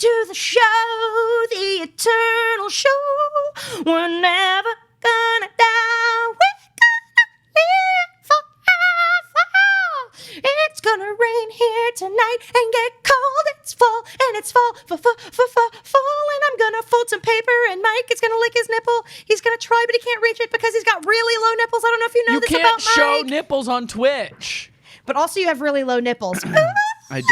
to the show, the eternal show. We're never gonna die. We're gonna live forever. It's gonna rain here tonight and get cold. It's fall and it's fall, and I'm gonna fold some paper and Mike is gonna lick his nipple. He's gonna try, but he can't reach it because he's got really low nipples. I don't know if you know this about Mike. You can't show nipples on Twitch. But also you have really low nipples. I do.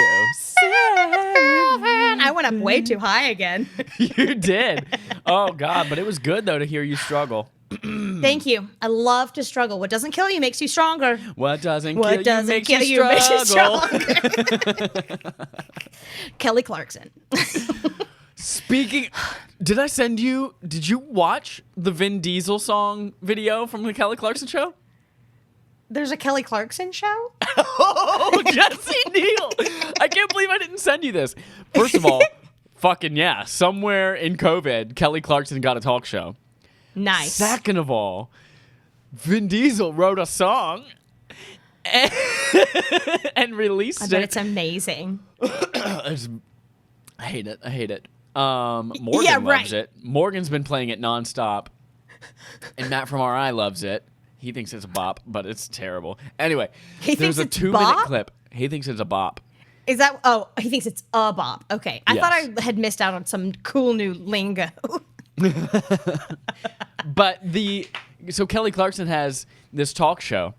I went up way too high again. You did. Oh, God. But it was good, though, to hear you struggle. Thank you. I love to struggle. What doesn't kill you makes you stronger. What doesn't kill you makes you struggle. Kelly Clarkson. Speaking... Did you watch the Vin Diesel song video from the Kelly Clarkson show? There's a Kelly Clarkson show? Oh, Jesse Neal. I can't believe I didn't send you this. First of all, fucking yeah. Somewhere in COVID, Kelly Clarkson got a talk show. Nice. Second of all, Vin Diesel wrote a song and released it. I bet it's amazing. I hate it. Morgan loves it. Morgan's been playing it nonstop. And Matt from RI loves it. He thinks it's a bop, but it's terrible. Anyway, there's a 2-minute clip. He thinks it's a bop. Is that... Oh, he thinks it's a bop. Okay. I thought I had missed out on some cool new lingo. But so Kelly Clarkson has this talk show,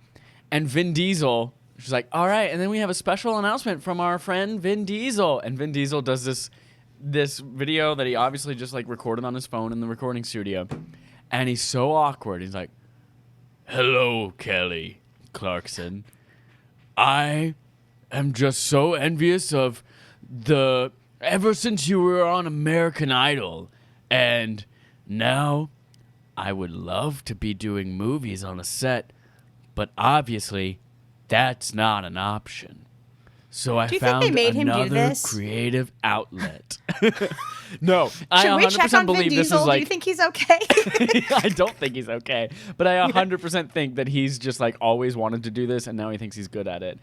and Vin Diesel, she's like, all right, and then we have a special announcement from our friend Vin Diesel. And Vin Diesel does this video that he obviously just like recorded on his phone in the recording studio. And he's so awkward. He's like, hello, Kelly Clarkson. I am just so envious of ever since you were on American Idol, and now I would love to be doing movies on a set, but obviously that's not an option. So I found another creative outlet. No, I 100% believe this is like... Do you think he's okay? I don't think he's okay, but I 100% think that he's just like always wanted to do this, and now he thinks he's good at it.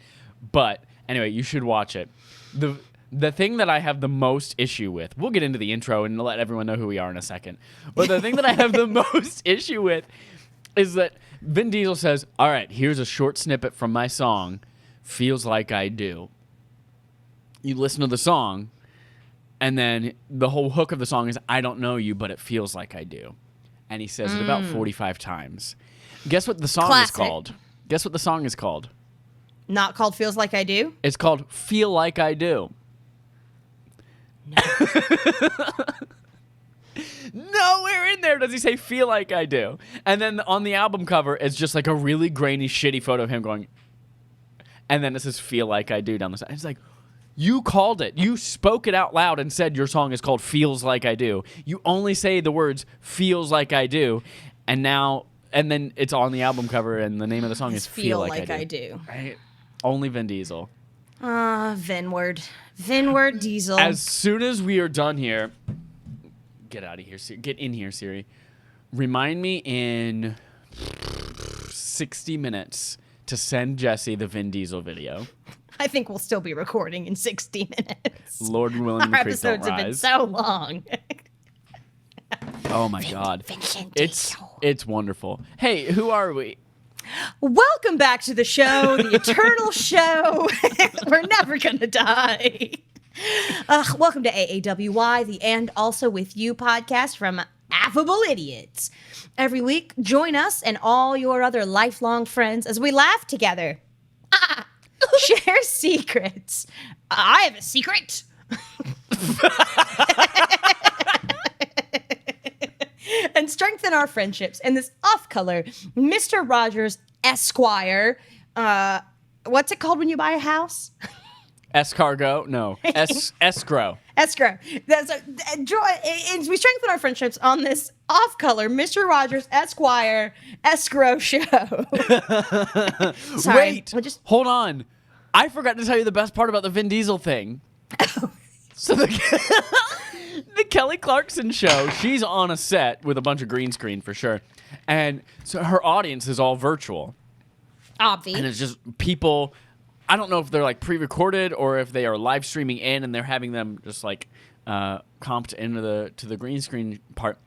But anyway, you should watch it. The thing that I have the most issue with, we'll get into the intro and let everyone know who we are in a second. But the thing that I have the most issue with is that Vin Diesel says, all right, here's a short snippet from my song, Feels Like I Do. You listen to the song, and then the whole hook of the song is, I don't know you, but it feels like I do. And he says it about 45 times. Guess what the song is called? Guess what the song is called? Not called Feels Like I Do? It's called Feel Like I Do. No. Nowhere in there does he say Feel Like I Do. And then on the album cover, it's just like a really grainy, shitty photo of him going, and then it says Feel Like I Do down the side. It's like, you called it. You spoke it out loud and said your song is called Feels Like I Do. You only say the words Feels Like I Do, and then it's on the album cover, and the name of the song is Feel Like I Do. Right? Only Vin Diesel. Vinward Diesel. As soon as we are done here, get out of here, Siri. Get in here, Siri. Remind me in 60 minutes to send Jesse the Vin Diesel video. I think we'll still be recording in 60 minutes. Lord willing, the creek don't rise. Our episodes have been so long. Oh my God. It's wonderful. Hey, who are we? Welcome back to the show, the eternal show. We're never gonna die. Welcome to AAWY, the And Also With You podcast from Affable Idiots. Every week, join us and all your other lifelong friends as we laugh together. Share secrets. I have a secret. And strengthen our friendships in this off-color Mr. Rogers Esquire. What's it called when you buy a house? Escargot? No. Escrow. Escrow. We strengthen our friendships on this off-color Mr. Rogers Esquire Escrow show. Sorry. Wait, hold on. I forgot to tell you the best part about the Vin Diesel thing. So the Kelly Clarkson show, she's on a set with a bunch of green screen for sure. And so her audience is all virtual. Obvious. And it's just people, I don't know if they're like pre-recorded or if they are live streaming in and they're having them just like comped into the green screen part.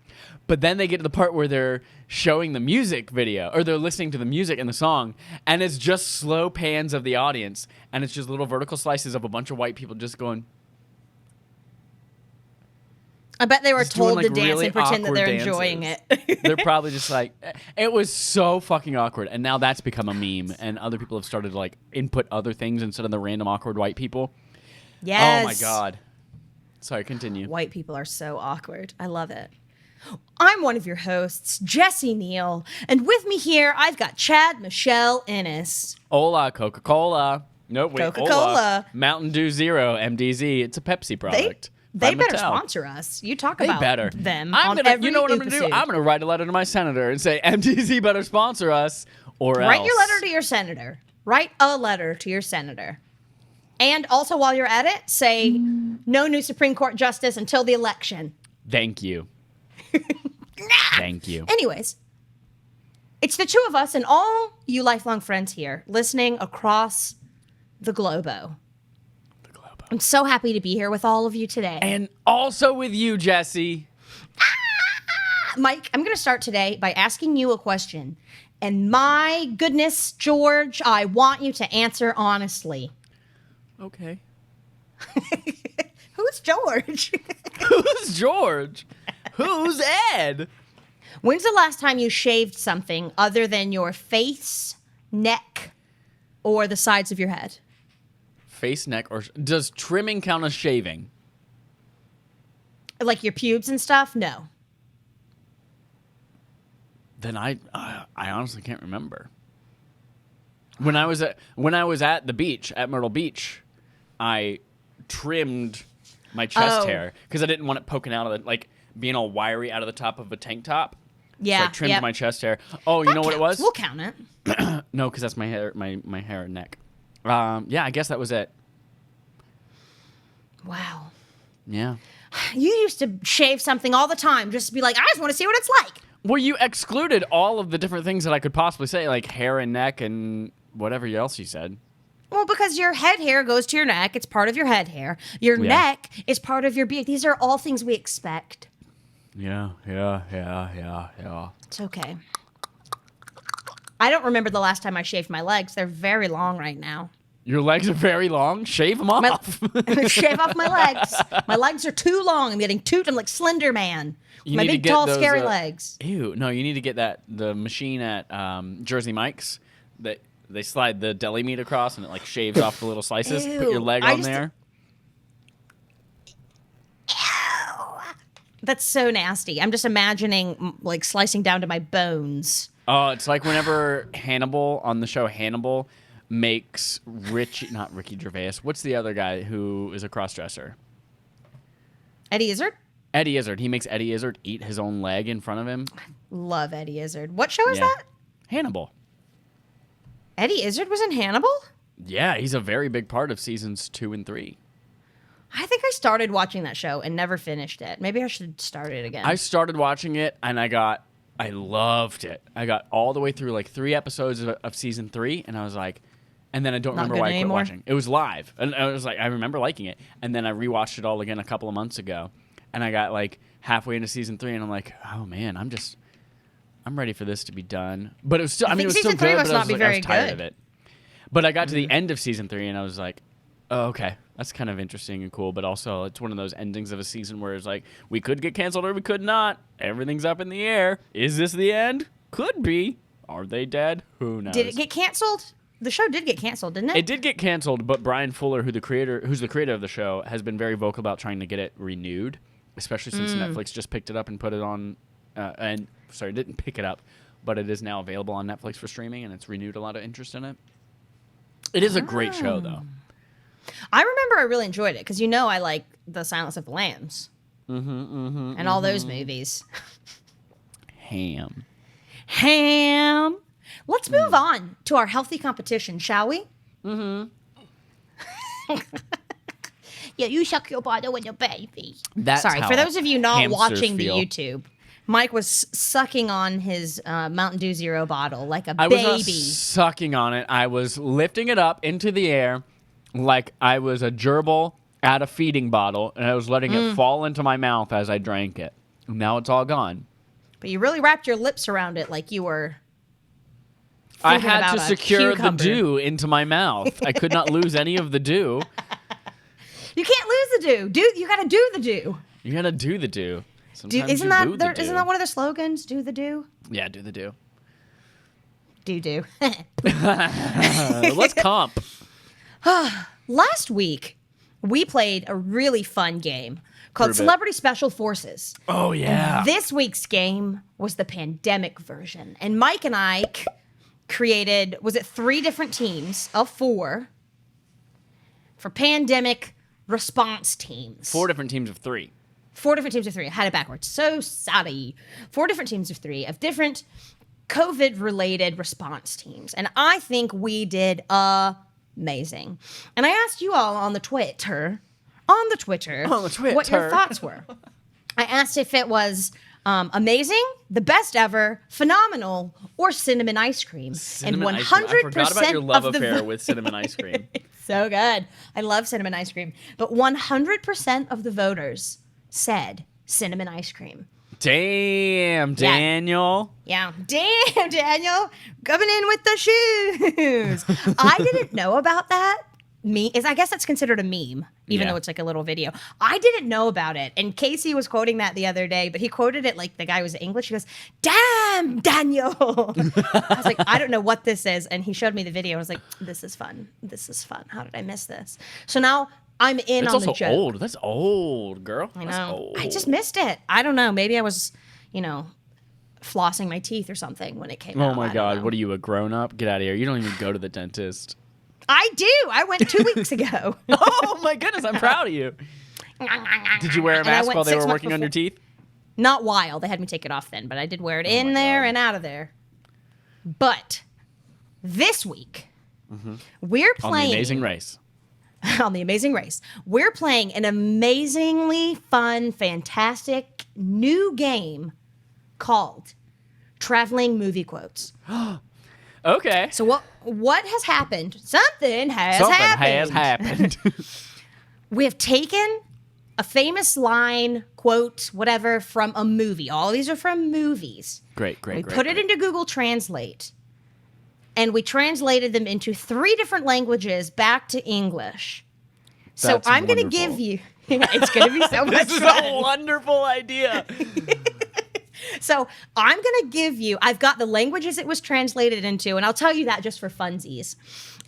But then they get to the part where they're showing the music video, or they're listening to the music and the song, and it's just slow pans of the audience, and it's just little vertical slices of a bunch of white people just going. I bet they were told doing, to dance really and pretend that they're awkward enjoying dances. it. They're probably just like, it was so fucking awkward, and now that's become a meme, and other people have started to like input other things instead of the random awkward white people. Yes. Oh my god. Sorry, continue. White people are so awkward. I love it. I'm one of your hosts, Jesse Neal, and with me here, I've got Chad Michelle Ennis. Hola, Coca-Cola. Nope, wait, Coca-Cola. Hola. Mountain Dew Zero, MDZ. It's a Pepsi product. They by better Mattel. sponsor us. You talk They about better. them I'm on gonna, every you know what I'm going to do? episode. I'm going to write a letter to my senator and say, MDZ better sponsor us, or else. Write your letter to your senator. Write a letter to your senator. And also, while you're at it, say, no new Supreme Court justice until the election. Thank you. Thank you. Anyways, it's the two of us and all you lifelong friends here listening across the globo. I'm so happy to be here with all of you today. And also with you, Jesse. Mike, I'm going to start today by asking you a question. And my goodness, George, I want you to answer honestly. Okay. Who's George? Who's George? Who's Ed? When's the last time you shaved something other than your face, neck, or the sides of your head? Face, neck, or does trimming count as shaving? Like your pubes and stuff? No. Then I honestly can't remember. When I was at the beach at Myrtle Beach, I trimmed my chest hair because I didn't want it poking out of the, like being all wiry out of the top of a tank top. Yeah. So I trimmed my chest hair. Oh, you know what it was? We'll count it. No, because that's my hair, my hair and neck. Yeah, I guess that was it. Wow. Yeah. You used to shave something all the time just to be like, I just want to see what it's like. Well, you excluded all of the different things that I could possibly say, like hair and neck and whatever else you said. Well, because your head hair goes to your neck. It's part of your head hair. Your neck is part of your beard. These are all things we expect. Yeah. It's okay. I don't remember the last time I shaved my legs. They're very long right now. Your legs are very long. Shave them off. Shave off my legs. My legs are too long. I'm getting I'm like Slender Man. My big, tall, scary legs. Ew. No, you need to get the machine at Jersey Mike's that they slide the deli meat across and it like shaves off the little slices. Ew. Put your leg on there. That's so nasty. I'm just imagining like slicing down to my bones. Oh, it's like whenever Hannibal on the show Hannibal makes not Ricky Gervais. What's the other guy who is a crossdresser? Eddie Izzard? Eddie Izzard. He makes Eddie Izzard eat his own leg in front of him. Love Eddie Izzard. What show is that? Hannibal. Eddie Izzard was in Hannibal? Yeah, he's a very big part of seasons 2 and 3. I think I started watching that show and never finished it. Maybe I should start it again. I started watching it and I loved it. I got all the way through like 3 episodes of season 3 and I was like, and then I don't remember why I quit watching. It was live. And I was like, I remember liking it. And then I rewatched it all again a couple of months ago. And I got like halfway into season 3 and I'm like, oh man, I'm ready for this to be done. But it was still, it was still good, but I was tired of it. But I got to the end of season 3 and I was like, oh, okay, that's kind of interesting and cool. But also it's one of those endings of a season where it's like, we could get canceled or we could not. Everything's up in the air. Is this the end? Could be. Are they dead? Who knows? Did it get canceled? The show did get canceled, didn't it? It did get canceled, but Brian Fuller, who's the creator of the show, has been very vocal about trying to get it renewed, especially since Netflix just picked it up and put it on. Didn't pick it up, but it is now available on Netflix for streaming, and it's renewed a lot of interest in it. It is a great show, though. I remember I really enjoyed it because I like The Silence of the Lambs and all those movies. Ham. Let's move on to our healthy competition, shall we? Mm-hmm. Yeah, you suck your bottle with your baby. Sorry, for those of you not watching the YouTube, Mike was sucking on his Mountain Dew Zero bottle like a baby. I was not sucking on it. I was lifting it up into the air like I was a gerbil at a feeding bottle, and I was letting it fall into my mouth as I drank it. And now it's all gone. But you really wrapped your lips around it like you were. I had about to a secure the cucumber. dew into my mouth. I could not lose any of the dew. You can't lose the dew. You got to do the dew. You gotta do the dew. Sometimes Isn't you that boo the dew. isn't that one of the slogans? Do the dew. Yeah, do the dew. Do. Let's comp. Last week, we played a really fun game called Prove it. Celebrity Special Forces. Oh, yeah. This week's game was the pandemic version. And Mike and I created, was it 3 different teams of 4 for pandemic response teams? 4 different teams of 3. 4 different teams of 3. I had it backwards. So sorry. 4 different teams of 3 of different COVID-related response teams. And I think we did amazing. And I asked you all on the Twitter, what your thoughts were. I asked if it was amazing, the best ever, phenomenal, or cinnamon ice cream. Cinnamon and 100% ice cream. I forgot about your love of the affair with cinnamon ice cream. so good. I love cinnamon ice cream. But 100% of the voters said cinnamon ice cream. Damn, Daniel. Yeah. Damn, Daniel. Coming in with the shoes. I didn't know about that. I guess that's considered a meme, even though it's like a little video. I didn't know about it. And Casey was quoting that the other day, but he quoted it like the guy was English. He goes, "Damn, Daniel." I was like, I don't know what this is. And he showed me the video. I was like, this is fun. This is fun. How did I miss this? So now I'm in It's on the also joke. old. That's old, girl. I That's know. old. I just missed it. I don't know. Maybe I was, flossing my teeth or something when it came out. Oh my God. What are you, a grown up? Get out of here. You don't even go to the dentist. I do. I went 2 weeks ago. Oh my goodness. I'm proud of you. Did you wear a And I mask went while they 6 were months working on your teeth? Not while. They had me take it off then, but I did wear it in my there God. and out of there. But this week, we're On playing the Amazing Race. on the Amazing Race. We're playing an amazingly fun, fantastic new game called Traveling Movie Quotes. Okay. So what has happened? Something has happened. We have taken a famous line, quote, whatever, from a movie. All these are from movies. Great. We put it into Google Translate, and we translated them into 3 different languages back to English. So That's I'm going to wonderful. give you... It's going to be so much This is fun. a wonderful idea. So I'm going to give you... I've got the languages it was translated into, and I'll tell you that just for funsies.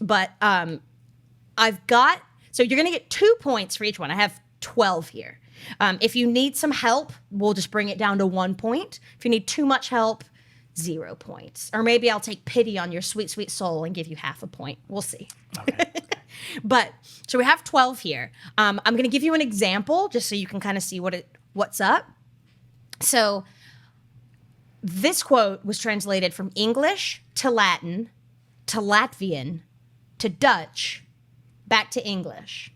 But I've got... So you're going to get 2 points for each one. I have 12 here. If you need some help, we'll just bring it down to 1 point. If you need too much help, 0 points. Or maybe I'll take pity on your sweet, sweet soul and give you half a point. We'll see. Okay. But so we have 12 here. I'm going to give you an example just so you can kind of see what's up. So this quote was translated from English to Latin to Latvian to Dutch back to English.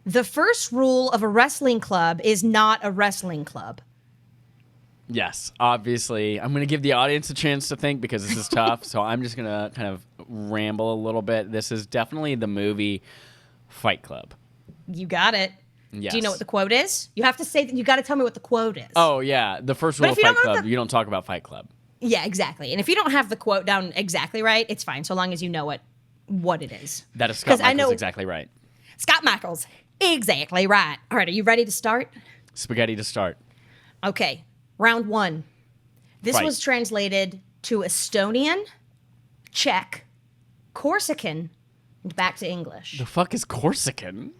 The first rule of a wrestling club is not a wrestling club. Yes, obviously. I'm going to give the audience a chance to think because this is tough. So I'm just going to kind of ramble a little bit. This is definitely the movie Fight Club. You got it. Yes. Do you know what the quote is? You have to say that. You got to tell me what the quote is. Oh, yeah. The first rule But of if you Fight don't know Club, the- you don't talk about Fight Club. Yeah, exactly. And if you don't have the quote down exactly right, it's fine, so long as you know what it is. That is 'Cause Scott I know- Michaels exactly right. Scott Michaels, exactly right. All right, are you ready to start? Spaghetti to start. Okay, round 1. This Fight. was translated to Estonian, Czech, Corsican, and back to English. The fuck is Corsican?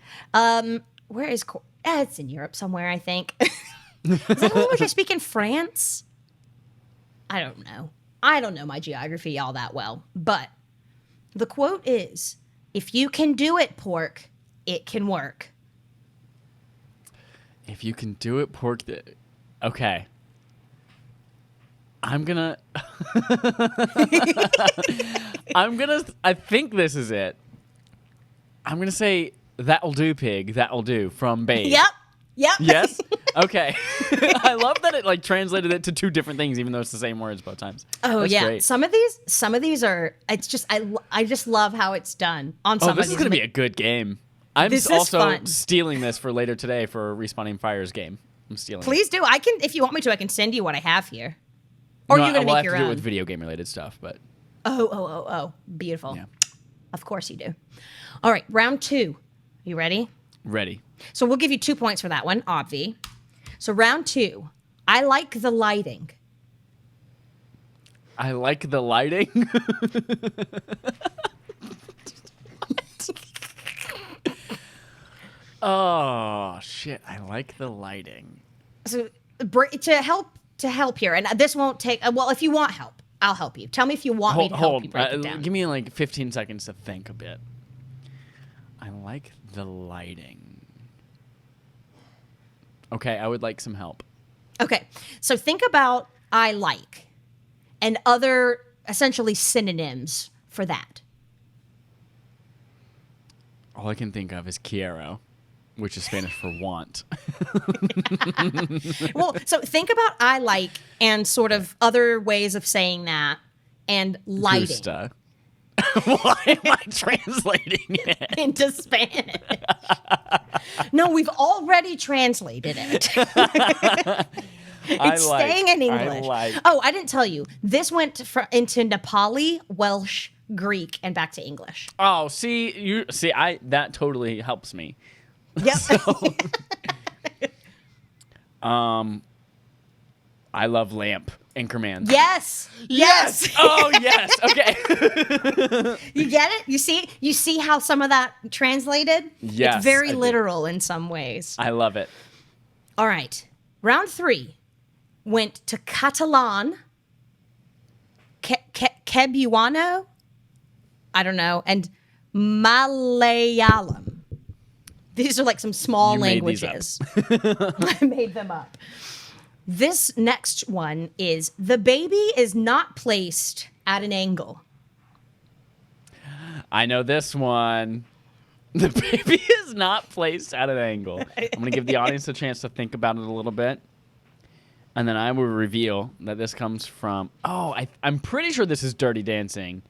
Where is it's in Europe somewhere, I think. Is that a language I speak in France? I don't know. I don't know my geography all that well. But the quote is, if you can do it, pork, it can work. If you can do it, pork. Okay. I'm gonna. I think this is it. I'm gonna say, "That'll do, pig. That'll do" from Babe. Yep. Yes? Okay. I love that it translated it to 2 different things, even though it's the same words both times. Oh, That's yeah. great. Some of these are, it's just, I just love how it's done on some Oh, of this these. is going to be a good game. I'm This is also fun. stealing this for later today for Respawning Fires game. I'm stealing. Please do. I can, if you want me to, I can send you what I have here. Or No, you're going to we'll make have your to do it own. with video game related stuff, but Oh. Beautiful. yeah, Of course you do. All right, round 2. You ready? ready. So we'll give you 2 points for that one, obvi. So round 2. I like the lighting. I like the lighting. Oh shit! I like the lighting. So to help here, and this won't take. Well, if you want help, I'll help you. Tell me if you want me to help you break it down. Give me like 15 seconds to think a bit. I like the lighting. Okay, I would like some help. Okay, so think about I like and other essentially synonyms for that. All I can think of is quiero, which is Spanish for want. Well, so think about I like and sort of other ways of saying that and lighting Gusta. Why am I translating it? into Spanish. No, we've already translated it. It's staying in English. Oh, I didn't tell you. This went into Nepali, Welsh, Greek, and back to English. Oh, see, that totally helps me. Yep. I love lamp and command. Yes. Oh, yes. Okay. You get it? You see how some of that translated? Yes, It's very I do. literal in some ways. I love it. All right. Round 3 went to Catalan, Cebuano, I don't know, and Malayalam. These are like some small You made these up. languages. I made them up. This next one is the baby is not placed at an angle. I know this one. The baby is not placed at an angle. I'm going to give the audience a chance to think about it a little bit. And then I will reveal that this comes from... Oh, I'm pretty sure this is Dirty Dancing.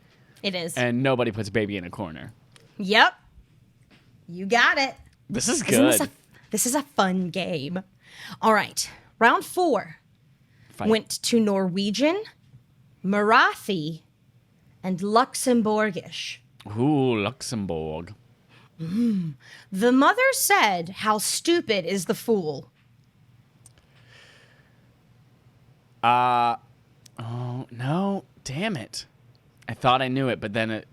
It is. And nobody puts baby in a corner. Yep. You got it. This is Isn't good. this is a fun game. All right. Round 4 Fight. went to Norwegian, Marathi, and Luxembourgish. Ooh, Luxembourg. The mother said, "How stupid is the fool?" Oh, no. Damn it. I thought I knew it, but then it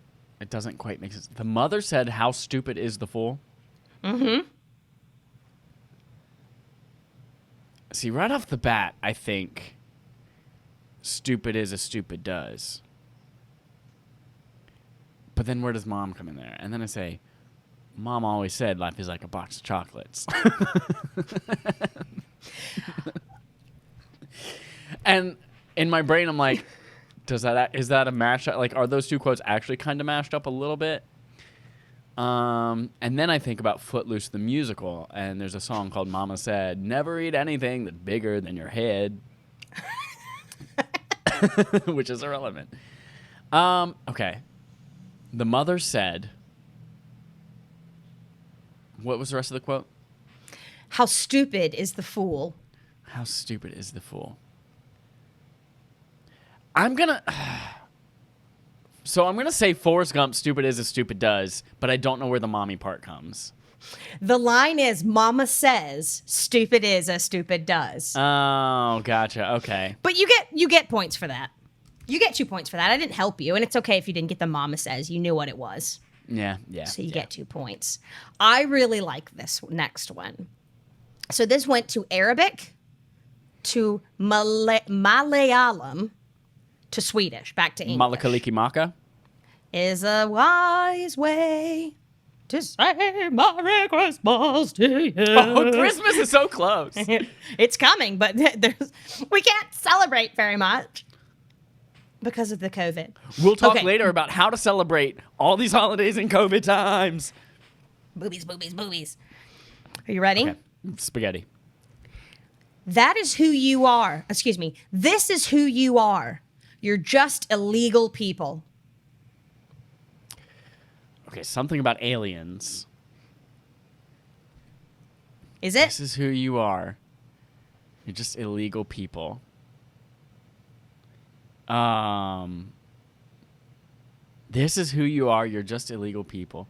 doesn't quite make sense. The mother said, "How stupid is the fool?" Mm-hmm. See, right off the bat, I think stupid is as stupid does. But then where does mom come in there? And then I say, Mom always said life is like a box of chocolates. And in my brain, I'm like, is that a match? Like, are those two quotes actually kind of mashed up a little bit? And then I think about Footloose the musical, and there's a song called Mama Said, "Never eat anything that's bigger than your head," which is irrelevant. Okay. The mother said, what was the rest of the quote? How stupid is the fool? How stupid is the fool? I'm gonna say Forrest Gump, stupid is as stupid does, but I don't know where the mommy part comes. The line is, "Mama says, stupid is as stupid does." Oh, gotcha. Okay. But you get points for that. You get 2 points for that. I didn't help you, and it's okay if you didn't get the "Mama says." You knew what it was. Yeah. So you get 2 points. I really like this next one. So this went to Arabic, to Malayalam, to Swedish, back to English. Malakaliki Maka? Is a wise way to say Merry Christmas to you. Oh, Christmas is so close. It's coming, but we can't celebrate very much because of the COVID. We'll talk Okay. later about how to celebrate all these holidays in COVID times. Boobies, boobies, boobies. Are you ready? Okay. Spaghetti. That is who you are. Excuse me. This is who you are. You're just illegal people. Okay, something about aliens. Is it? This is who you are. You're just illegal people. This is who you are. You're just illegal people.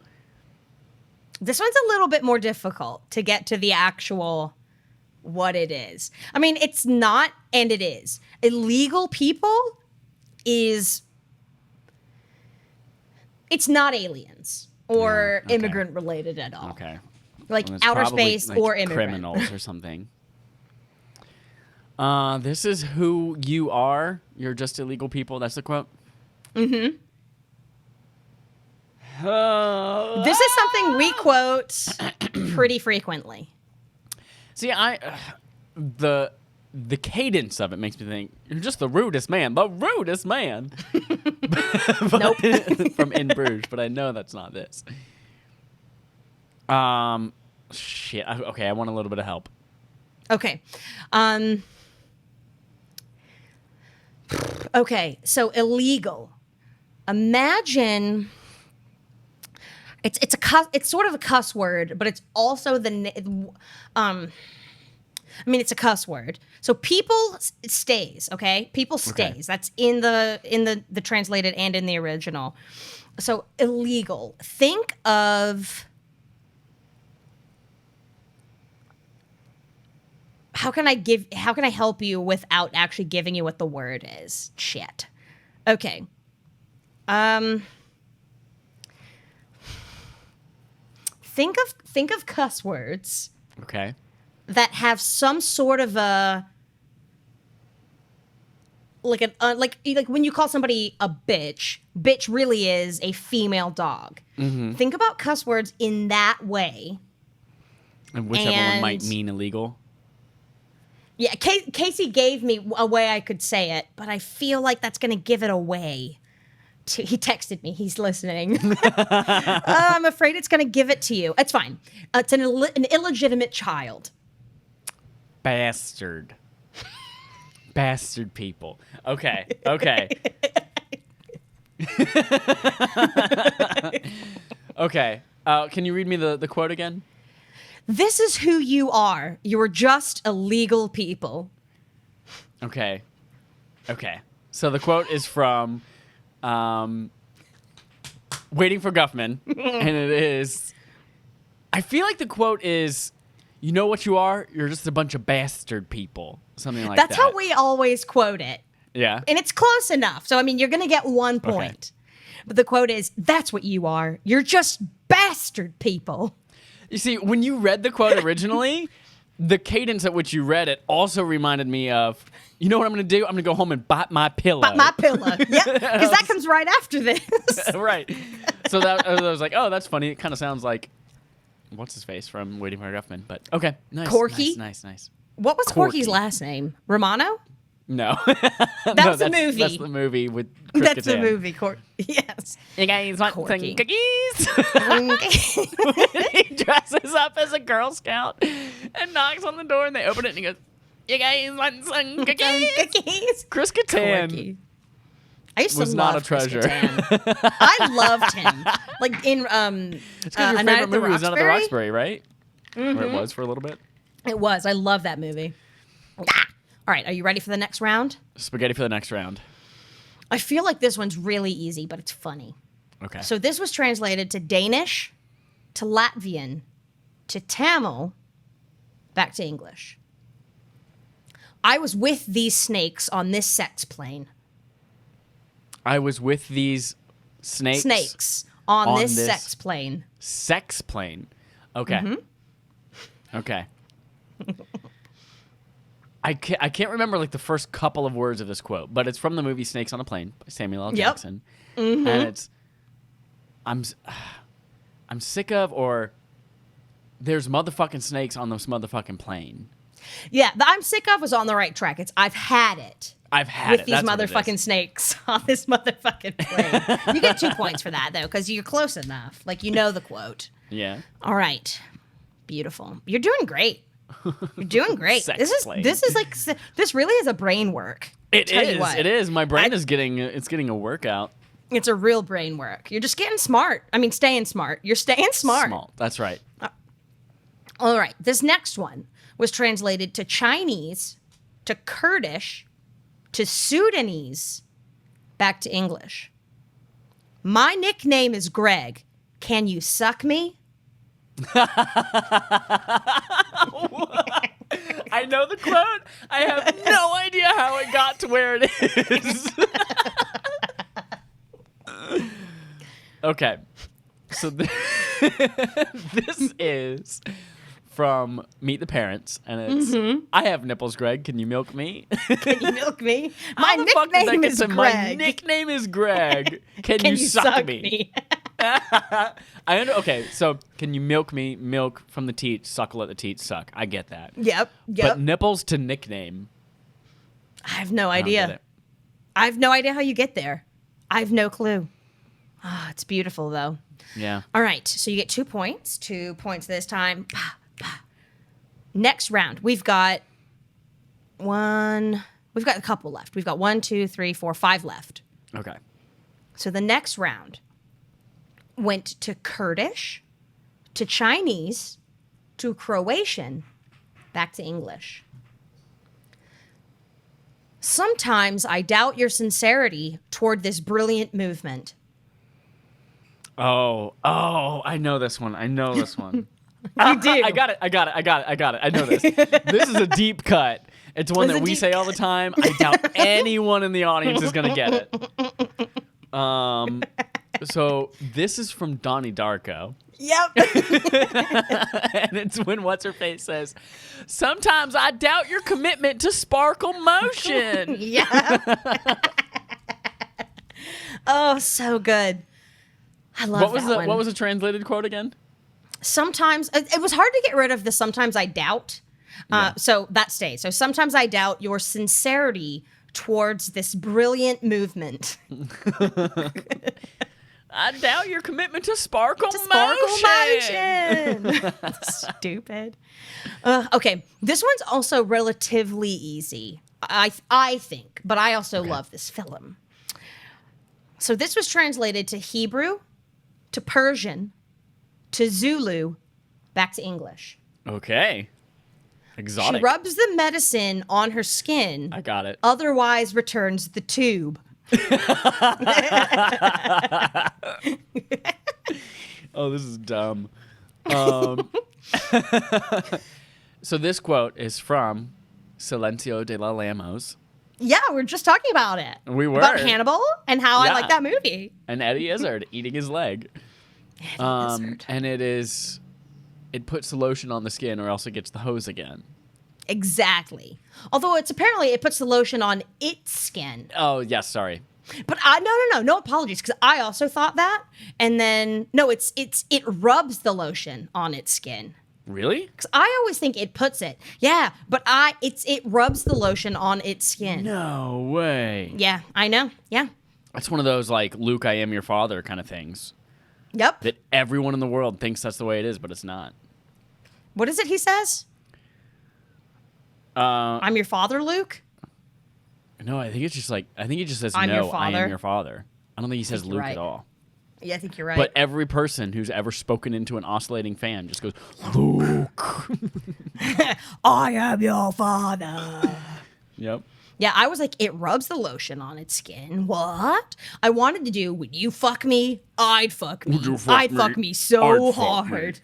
This one's a little bit more difficult to get to the actual what it is. I mean, it's not, and it is. Illegal people is... It's not aliens or immigrant related at all. Okay. Like Well, it's outer probably, space like, or immigrant. criminals or something. This is who you are. You're just illegal people. That's the quote? Mm-hmm. This is something we quote pretty frequently. See, the cadence of it makes me think you're just the rudest man. Nope. From In Bruges, but I know that's not this. Shit. Okay, I want a little bit of help. Okay. Okay, so illegal. Imagine it's sort of a cuss word, but it's also it's a cuss word. So people stays, okay? People stays. Okay. That's in the translated and in the original. So illegal. Think of how can I help you without actually giving you what the word is? Shit. Okay. Think of cuss words. Okay. That have some sort of a like when you call somebody a bitch really is a female dog. Mm-hmm. Think about cuss words in that way. And whichever one might mean illegal. Yeah, Casey gave me a way I could say it, but I feel like that's going to give it away. He texted me. He's listening. I'm afraid it's going to give it to you. It's fine. It's an illegitimate child. Bastard. Bastard people. Okay. Okay. Can you read me the quote again? This is who you are. You're just illegal people. Okay. So the quote is from Waiting for Guffman, and it is... I feel like the quote is, you know what you are? You're just a bunch of bastard people. Something like that. That's how we always quote it. Yeah. And it's close enough. So, I mean, you're going to get 1 point. Okay. But the quote is, that's what you are. You're just bastard people. You see, when you read the quote originally, the cadence at which you read it also reminded me of, you know what I'm going to do? I'm going to go home and bite my pillow. Bite my pillow. Yeah, because that comes right after this. Right. So that I was like, oh, that's funny. It kind of sounds like, what's his face from Waiting for Guffman? But okay, nice. Corky? Nice. What was Corky. Corky's last name? Romano? No. That's a movie. That's the movie with Chris That's the Kattan. movie. Yes. You guys want Corky. some cookies? He dresses up as a Girl Scout and knocks on the door, and they open it, and he goes, you guys want some cookies? Chris Kattan. Corky. I used to was love not a treasure. Chris Kattan. I loved him. Like in It's because your A Night favorite at the movie was Not at the Roxbury? Roxbury, right? Mm-hmm. Or it was for a little bit. It was. I love that movie. All right, are you ready for the next round? Spaghetti for the next round. I feel like this one's really easy, but it's funny. Okay. So this was translated to Danish, to Latvian, to Tamil, back to English. I was with these snakes on this sex plane. I was with these snakes. On this sex plane. Sex plane. Okay. Mm-hmm. Okay. I can't remember like the first couple of words of this quote, but it's from the movie Snakes on a Plane by Samuel L. Jackson. Mm-hmm. And it's I'm sick of, or there's motherfucking snakes on this motherfucking plane. Yeah, the I'm sick of was on the right track. It's I've had it. With these motherfucking snakes on this motherfucking plane. You get 2 points for that though, because you're close enough. Like you know the quote. Yeah. All right. Beautiful. You're doing great. You're doing great. This really is a brain work. It is. My brain is getting a workout. It's a real brain work. You're just getting smart. I mean, staying smart. You're staying smart. Small. That's right. All right, this next one was translated to Chinese, to Kurdish, to Sudanese, back to English. My nickname is Greg. Can you suck me? I know the quote. I have no idea how it got to where it is. Okay. So this is from Meet the Parents, and it's I have nipples, Greg. Can you milk me? Can you milk me? My How the fuck did that nickname get is to Greg. My nickname is Greg. Can you suck me? Okay, so can you milk me? Milk from the teat, suckle at the teat, suck. I get that. Yep. But nipples to nickname. I have no I don't idea. get it. I have no idea how you get there. I have no clue. Ah, it's beautiful, though. Yeah. All right, so you get 2 points. 2 points this time. Bah, bah. Next round, we've got a couple left. We've got 1, 2, 3, 4, 5 left. Okay. So the next round went to Kurdish, to Chinese, to Croatian, back to English. Sometimes I doubt your sincerity toward this brilliant movement. Oh, I know this one. I know this one. You do. I got it. I know this. This is a deep cut. It's one It's that a we deep say all the time. I doubt anyone in the audience is going to get it. So this is from Donnie Darko. Yep. And it's when What's-Her-Face says, sometimes I doubt your commitment to sparkle motion. Yeah. Oh, so good. I love that one. What was the translated quote again? Sometimes, it was hard to get rid of the sometimes I doubt. Yeah. So that stays. So sometimes I doubt your sincerity towards this brilliant movement. I doubt your commitment to sparkle motion. Stupid. Okay, this one's also relatively easy, I think, but I also love this film. So this was translated to Hebrew, to Persian, to Zulu, back to English. Okay. Exotic. She rubs the medicine on her skin. I got it. Otherwise returns the tube. Oh, this is dumb. So this quote is from Silencio de los Lamos. Yeah, we're just talking about it. We were. About Hannibal and how I Yeah. like that movie. And Eddie Izzard eating his leg. Izzard. And it puts the lotion on the skin or else it gets the hose again. Exactly. Although it puts the lotion on its skin. Oh, yes, sorry. But no apologies, because I also thought that. And then it rubs the lotion on its skin. Really? Because I always think it puts it. Yeah, but it rubs the lotion on its skin. No way. Yeah, I know. Yeah. That's one of those like Luke, I am your father kind of things Yep. that everyone in the world thinks that's the way it is, but it's not. What is it he says? I'm your father, Luke? No, I think he just says, I'm no, your I am father. your father. I don't think he says you're Luke right. at all. Yeah, I think you're right. But every person who's ever spoken into an oscillating fan just goes, Luke. I am your father. Yep. Yeah, I was like, it rubs the lotion on its skin. What? I wanted to do, would you fuck me? I'd fuck me. Would you fuck I'd me? fuck me so I'd fuck hard.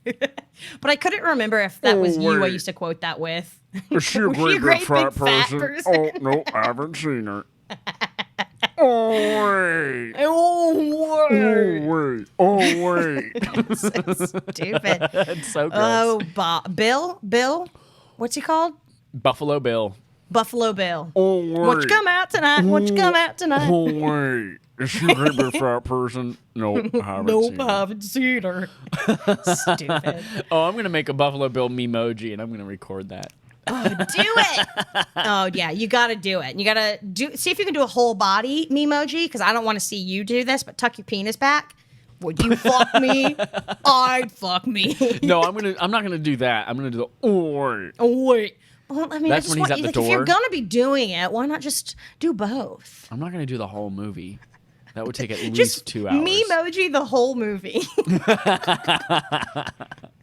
But I couldn't remember if that was you I wait. used to quote that with. Is she a Was she a great big fat person? Oh, no, I haven't seen her. Oh, wait. Oh, wait. Oh, wait. stupid. It's so gross. Oh, Bill? What's he called? Buffalo Bill. Buffalo Bill. Oh, wait. Won't you come out tonight? Won't you come out tonight? Oh, wait. Is she a great big fat person? No, I haven't Nope, seen I her. haven't seen her. Stupid. Oh, I'm going to make a Buffalo Bill memoji, and I'm going to record that. Oh, do it. Oh, yeah, you got to do it. You got to see if you can do a whole body memoji, because I don't want to see you do this, but tuck your penis back. Would you fuck me? I'd fuck me. No, I'm not gonna do that. I'm gonna do the oh. Oh, wait. Well, I mean, That's I just when he's want at you, the like, if you're door. gonna be doing it, why not just do both? I'm not gonna do the whole movie. That would take at least Just 2 hours. memoji the whole movie.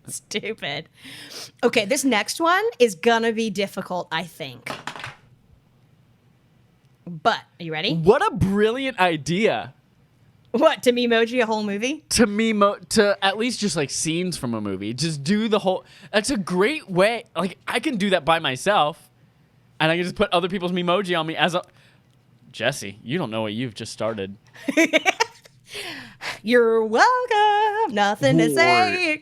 Stupid. Okay, this next one is gonna be difficult, I think. But, are you ready? What a brilliant idea. What, to memoji a whole movie? To at least just like scenes from a movie. Just do the whole. That's a great way. Like I can do that by myself, and I can just put other people's memoji on me as a. Jesse, you don't know what you've just started. You're welcome. Nothing to say.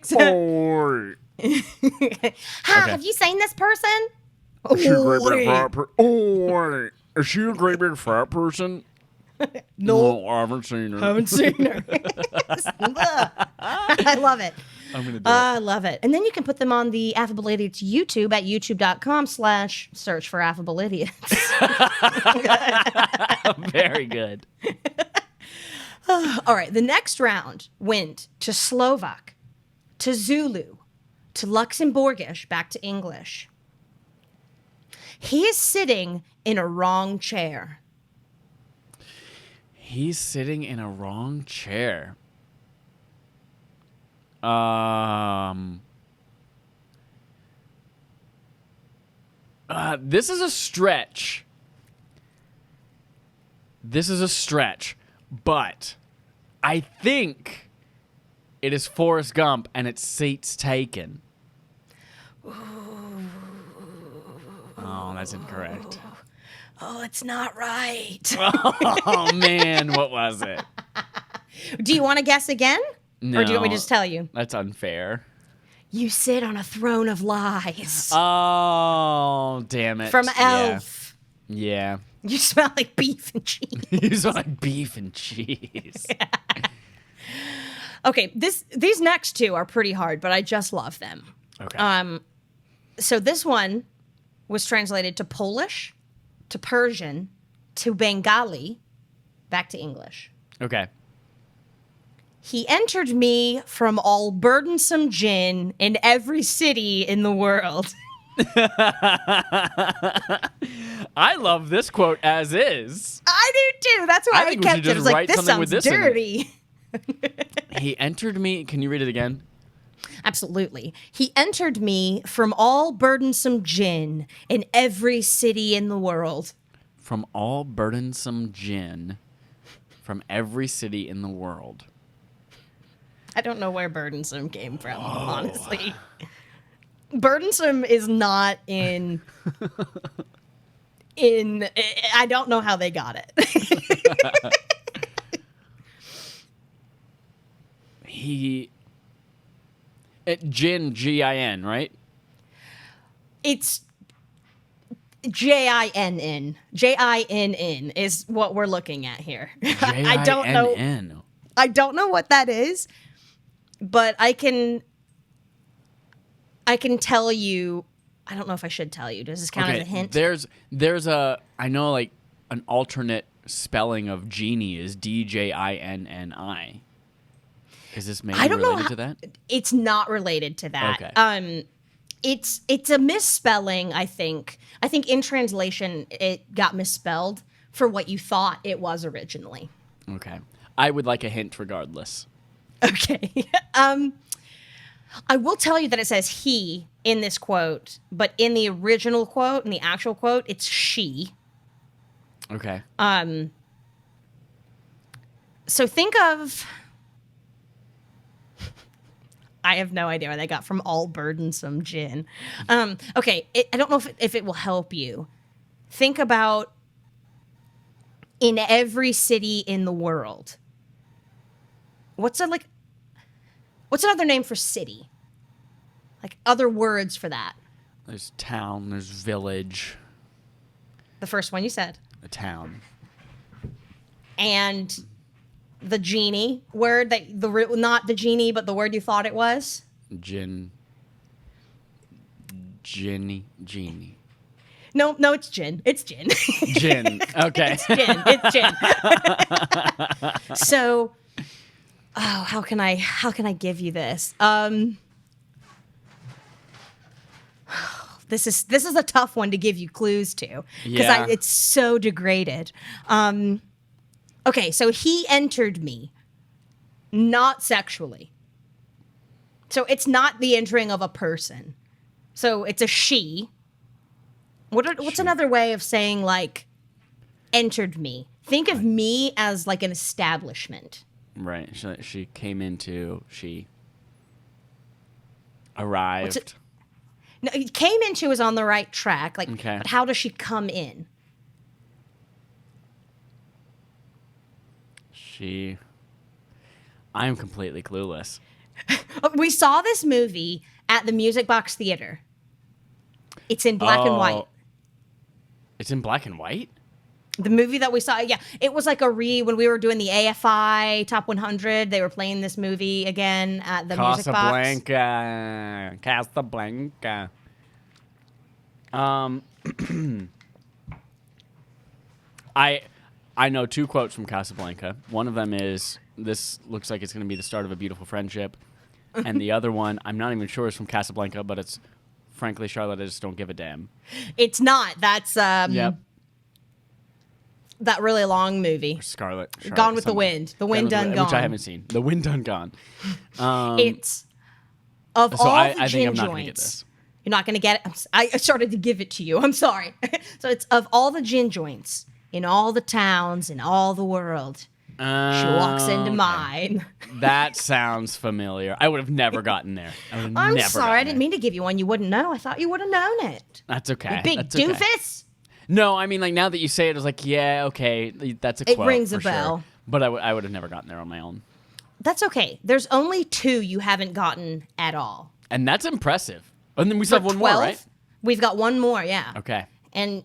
Hi, have you seen this person? Is she a great big fat person? Is she a great big fat person? No, I haven't seen her. Haven't seen her. I love it. I'm gonna do I love it. And then you can put them on the Affable Idiots YouTube at youtube.com/search for Affable Idiots. Very good. All right, the next round went to Slovak, to Zulu, to Luxembourgish, back to English. He is sitting in a wrong chair. He's sitting in a wrong chair. This is a stretch. But I think it is Forrest Gump and its seat's taken. Oh, that's incorrect. Oh, it's not right. Oh, man, what was it? Do you want to guess again? No, or do you want me to just tell you? That's unfair. You sit on a throne of lies. Oh, damn it. From Elf. Yeah. You smell like beef and cheese. You smell like beef and cheese. Yeah. Okay, these next two are pretty hard, but I just love them. Okay. So this one was translated to Polish, to Persian, to Bengali, back to English. Okay. He entered me from all burdensome gin in every city in the world. I love this quote as is. I do too. That's why I think we kept should it. I just was like, write this something sounds with this in it. dirty. He entered me. Can you read it again? Absolutely. He entered me from all burdensome gin in every city in the world. From all burdensome gin from every city in the world. I don't know where burdensome came from, honestly. Burdensome is not in I don't know how they got it. Gin, Gin, right? It's Jinn. Jinn is what we're looking at here. I don't know. I don't know what that is, but I can tell you. I don't know if I should tell you. Does this count as a hint? There's I know like an alternate spelling of genie is DJINNI. Is this maybe related to that? It's not related to that. Okay. It's a misspelling, I think. I think in translation it got misspelled for what you thought it was originally. Okay. I would like a hint regardless. Okay. I will tell you that it says he in this quote, but in the original quote, in the actual quote, it's she. Okay. So think of... I have no idea where they got from all burdensome gin. Okay, I don't know if it will help you. Think about in every city in the world. What's another name for city? Like other words for that. There's town, there's village. The first one you said. A town. And the genie word not the genie, but the word you thought it was? Genie. No, it's gin. It's gin. Gin. Okay. It's gin. So, how can I give you this? This is a tough one to give you clues to because it's so degraded. Okay, so he entered me, not sexually. So it's not the entering of a person. So it's a she. What's another way of saying, like, entered me? Think of me as, like, an establishment. Right. She came into, she arrived. No, came into is on the right track. Like, Okay. But how does she come in? I am completely clueless. We saw this movie at the Music Box Theater. It's in black and white. It's in black and white? The movie that we saw, yeah. It was like when we were doing the AFI Top 100, they were playing this movie again at the Music Box. Casablanca. I know 2 quotes from Casablanca. One of them is, "This looks like it's going to be the start of a beautiful friendship." And the other one, I'm not even sure is from Casablanca, but it's, "Frankly, Charlotte, I just don't give a damn." It's not. That's Yep. that really long movie. Charlotte, Gone with the Wind. The Wind Done Gone. Which I haven't seen. The Wind Done Gone. It's of So all I the think gin I'm not going to get joints. this. You're not going to get it. I started to give it to you. I'm sorry. So it's of all the gin joints in all the towns in all the world. She walks into mine. That sounds familiar. I would have never gotten there. I'm sorry. I didn't mean to give you one you wouldn't know. I thought you would have known it. That's okay. You big That's okay. doofus. No, I mean, like, now that you say it, I was like, yeah, okay, that's a quote. It rings a for bell. Sure. But I would have never gotten there on my own. That's okay. There's only 2 you haven't gotten at all. And that's impressive. And then we still have one 12, more, right? We've got one more, yeah. Okay. And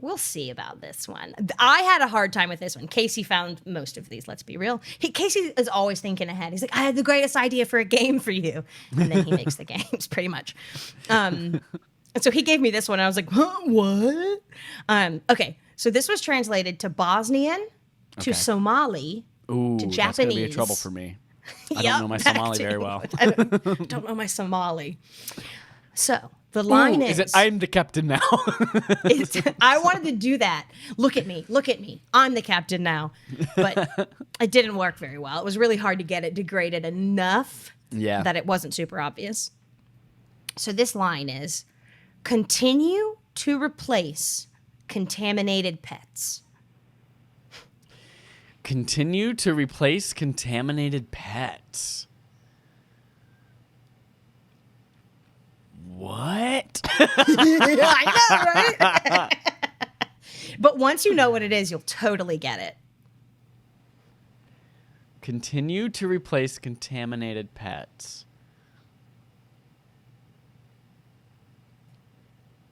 we'll see about this one. I had a hard time with this one. Casey found most of these, let's be real. Casey is always thinking ahead. He's like, I had the greatest idea for a game for you. And then he makes the games, pretty much. And so he gave me this one. And I was like, huh, what? Okay, so this was translated to Bosnian, to Somali, Ooh, to Japanese. That's going to be a trouble for me. I don't know my that Somali very too. well. I don't know my Somali. So the line is it, I'm the captain now? I wanted to do that. Look at me. I'm the captain now. But it didn't work very well. It was really hard to get it degraded enough that it wasn't super obvious. So this line is, continue to replace contaminated pets. Continue to replace contaminated pets. What? I know, right? But once you know what it is, you'll totally get it. Continue to replace contaminated pets.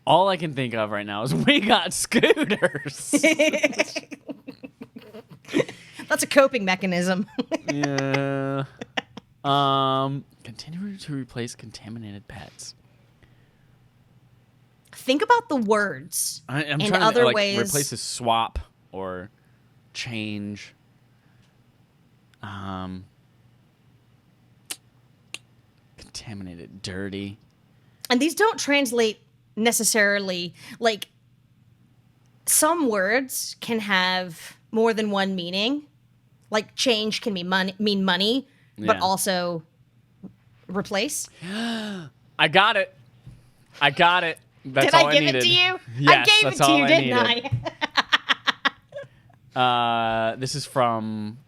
All I can think of right now is we got scooters. That's a coping mechanism. Yeah. Continue to replace contaminated pets. Think about the words I'm in trying other to like, ways. replace a swap or change. Contaminated, dirty. And these don't translate necessarily. Like, some words can have more than one meaning. Like, change can mean money, but also replace. I got it. That's Did all I give needed. it to you? Yes, I gave that's it to all you, I didn't needed. I? This is from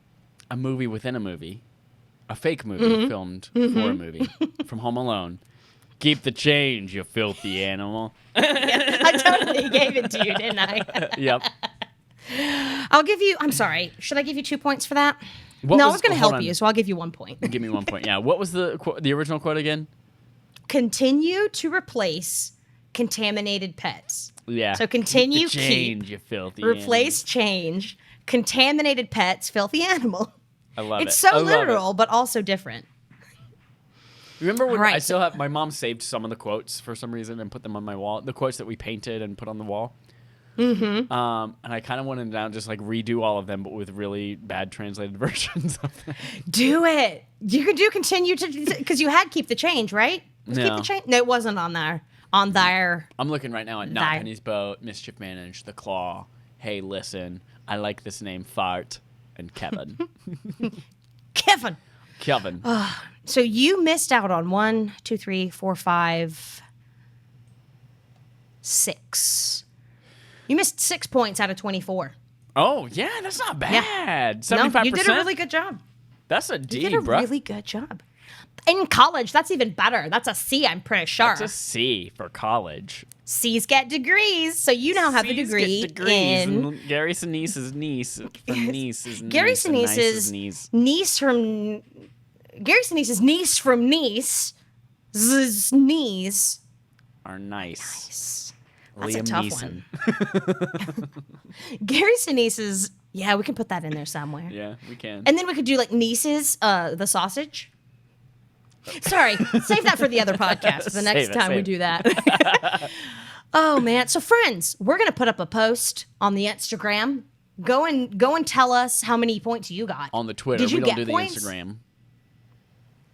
a movie within a movie, a fake movie filmed for a movie, from Home Alone. Keep the change, you filthy animal. I totally gave it to you, didn't I? Yep. I'm sorry. Should I give you 2 points for that? I was going to help you, so I'll give you 1 point. Give me 1 point. Yeah. What was the original quote again? Continue to replace contaminated pets. Yeah. So continue, keep the change, you filthy replace, change, contaminated pets, filthy animal. I love it. It's so I love literal, it. but also different. Remember when Right, I still have my mom saved some of the quotes for some reason and put them on my wall. The quotes that we painted and put on the wall. Mm-hmm. And I kind of wanted to now just like redo all of them, but with really bad translated versions of them. Do it. You can do continue to, because you had keep the change, right? Was No. Keep the change? No, it wasn't on there. On there. I'm looking right now at Thy- Not Penny's Boat, Mischief Managed, The Claw, Hey Listen, I Like This Name, Fart, and Kevin. Kevin. Kevin. So you missed out on 1, 2, 3, 4, 5, 6. You missed 6 points out of 24. Oh, yeah, that's not bad. 75%. No, you did a really good job. That's a D, You did a bro. really good job. In college, that's even better. That's a C, I'm pretty sure. That's a C for college. C's get degrees, so you now have a degree in... And Gary Sinise's niece for niece is Gary niece and Sinise's niece. niece from... Gary Sinise's niece from Nice. Niece. Are nice. That's Liam a tough Neeson. one. Gary Sinise's... Yeah, we can put that in there somewhere. Yeah, we can. And then we could do like Niece's, the sausage. Sorry, save that for the other podcast. The next time we do that. Oh man! So friends, we're gonna put up a post on the Instagram. Go and tell us how many points you got On the Twitter. Did you We don't get do points? the Instagram.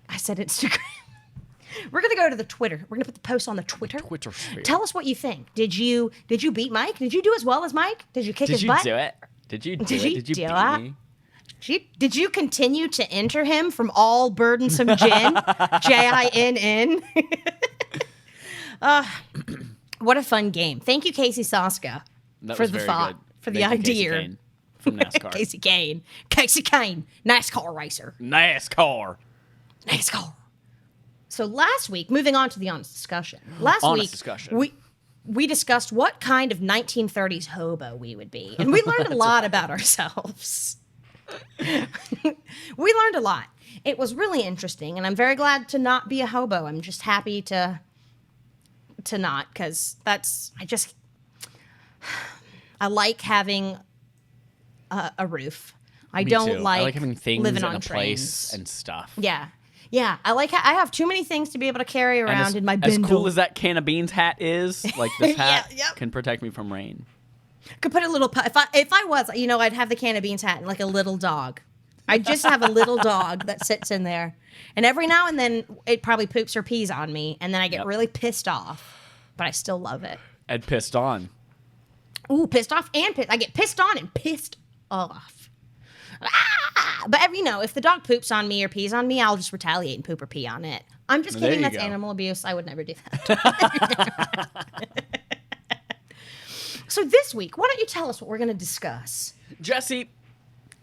I said Instagram. We're gonna go to the Twitter. We're gonna put the post on the Twitter. Twitter sphere. Tell us what you think. Did you beat Mike? Did you do as well as Mike? Did you kick his butt? Did you do it? Did you do Did it? you Did you do beat it? me? Did you continue to enter him from all burdensome gin? Jinn. What a fun game. Thank you, Casey Soska, That for was the very thought, good. for the Thank you, Casey idea. Kane from NASCAR. Casey Kane. NASCAR racer. NASCAR. So last week, moving on to the honest discussion. Last Honest week, discussion. we discussed what kind of 1930s hobo we would be. And we learned a lot about ourselves. We learned a lot. It was really interesting, and I'm very glad to not be a hobo. I'm just happy to not, because I like having a roof. I Me don't too. like I like having things living in on a place trains. and stuff. Yeah. I have too many things to be able to carry around And in my as bindle. cool as that can of beans hat is, like this hat Yeah, yep. can protect me from rain. Could put a little if I was, I'd have the can of beans hat and like a little dog. I'd just have a little dog that sits in there, and every now and then it probably poops or pees on me, and then I get really pissed off, but I still love it. And pissed on. Ooh, pissed off and pissed. I get pissed on and pissed off. But if the dog poops on me or pees on me, I'll just retaliate and poop or pee on it. I'm just Well, there kidding. you That's go. animal abuse. I would never do that. So this week, why don't you tell us what we're going to discuss? Jesse,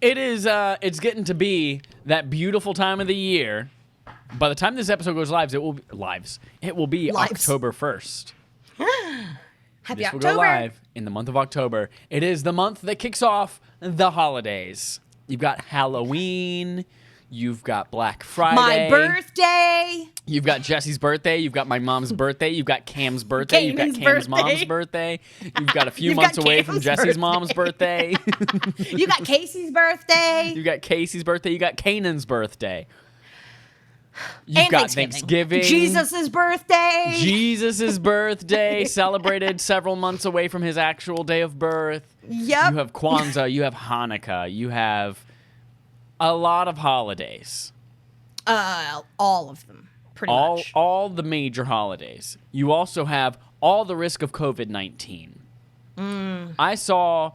it's getting to be that beautiful time of the year. By the time this episode goes live, it will be Lives. October 1st. Happy This will October. go live in the month of October. It is the month that kicks off the holidays. You've got Halloween. You've got Black Friday. My birthday. You've got Jesse's birthday. You've got my mom's birthday. You've got Cam's birthday. You've got Cayman's Cam's birthday. mom's birthday. You've got a few You've months got away from Cam's Jesse's mom's birthday. You got Casey's birthday. You got Casey's birthday. You got Kanan's birthday. You've And got Thanksgiving. Jesus' birthday. Jesus' birthday, celebrated several months away from his actual day of birth. Yep. You have Kwanzaa. You have Hanukkah. You have a lot of holidays. All of them, pretty much. All the major holidays. You also have all the risk of COVID-19. I saw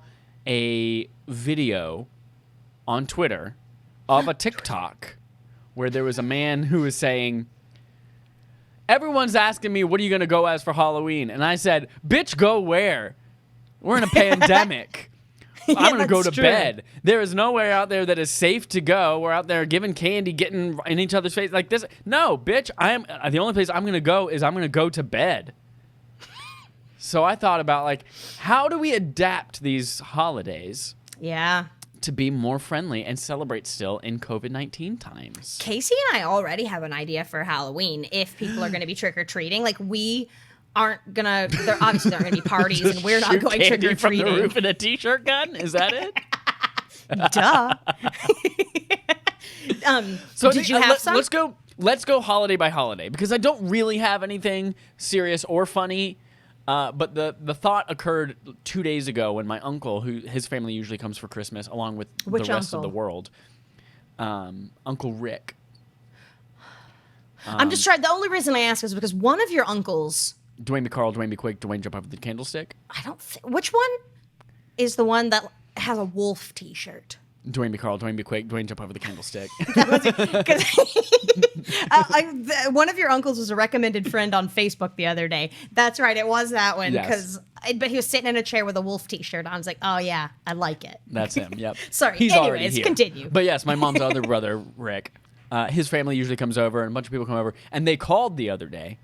a video on Twitter of a TikTok where there was a man who was saying, everyone's asking me, what are you going to go as for Halloween? And I said, bitch, go where? We're in a pandemic. I'm going to go that's to true. bed. There is nowhere out there that is safe to go. We're out there giving candy, getting in each other's face like this. No, bitch, the only place I'm going to go is I'm going to go to bed. So I thought about, how do we adapt these holidays Yeah. to be more friendly and celebrate still in COVID-19 times? Casey and I already have an idea for Halloween if people are going to be trick-or-treating. We aren't going to, obviously there aren't going to be parties and we're not Shoot going candy from the trick-or-treating. roof in a t-shirt gun? Is that it? Duh. So did you have some? Let's go holiday by holiday because I don't really have anything serious or funny. But the thought occurred 2 days ago when my uncle, who his family usually comes for Christmas along with Which the rest of uncle? the world, Uncle Rick. I'm just trying. The only reason I ask is because one of your uncles, Dwayne McCarl, Dwayne McQuake, Dwayne Jump Up with the Candlestick. which one is the one that has a wolf t-shirt? Dwayne be Carl, Dwayne be quick, Dwayne jump over the candlestick. One of your uncles was a recommended friend on Facebook the other day. That's right, it was that one. Yes. But he was sitting in a chair with a wolf T-shirt on. I was like, oh yeah, I like it. That's him. Yep. Sorry. He's already Anyways, here. continue. But yes, my mom's other brother, Rick. His family usually comes over, and a bunch of people come over, and they called the other day,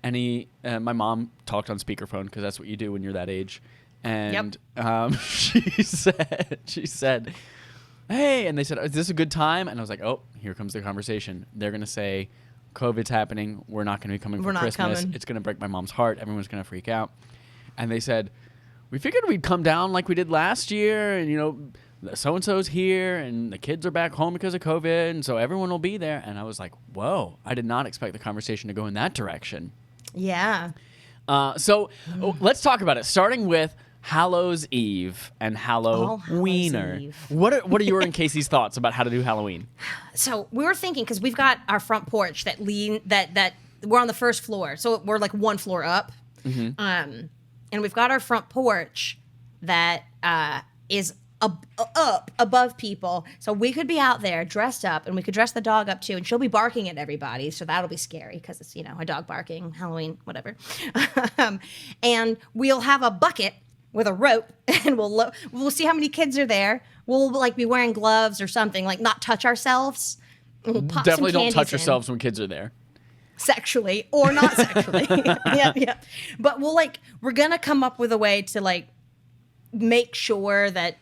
and my mom talked on speakerphone because that's what you do when you're that age, and she said, hey, and they said, is this a good time? And I was like, oh, here comes the conversation. They're gonna say, COVID's happening. We're not gonna be coming for Christmas. Coming. It's gonna break my mom's heart. Everyone's gonna freak out. And they said, we figured we'd come down like we did last year, and so-and-so's here, and the kids are back home because of COVID, and so everyone will be there. And I was like, whoa, I did not expect the conversation to go in that direction. Yeah. So let's talk about it, starting with Hallows Eve and Halloweener. Eve. What are your and Casey's thoughts about how to do Halloween? So we were thinking, because we've got our front porch that we're on the first floor, so we're like one floor up. Mm-hmm. And we've got our front porch that is up above people. So we could be out there dressed up, and we could dress the dog up too, and she'll be barking at everybody. So that'll be scary because it's, a dog barking, Halloween, whatever. And we'll have a bucket with a rope, and we'll see how many kids are there. We'll be wearing gloves or something, not touch ourselves. And we'll pop Definitely some don't touch candies yourselves when kids are there. Sexually or not sexually. Yeah. But we're gonna come up with a way to make sure that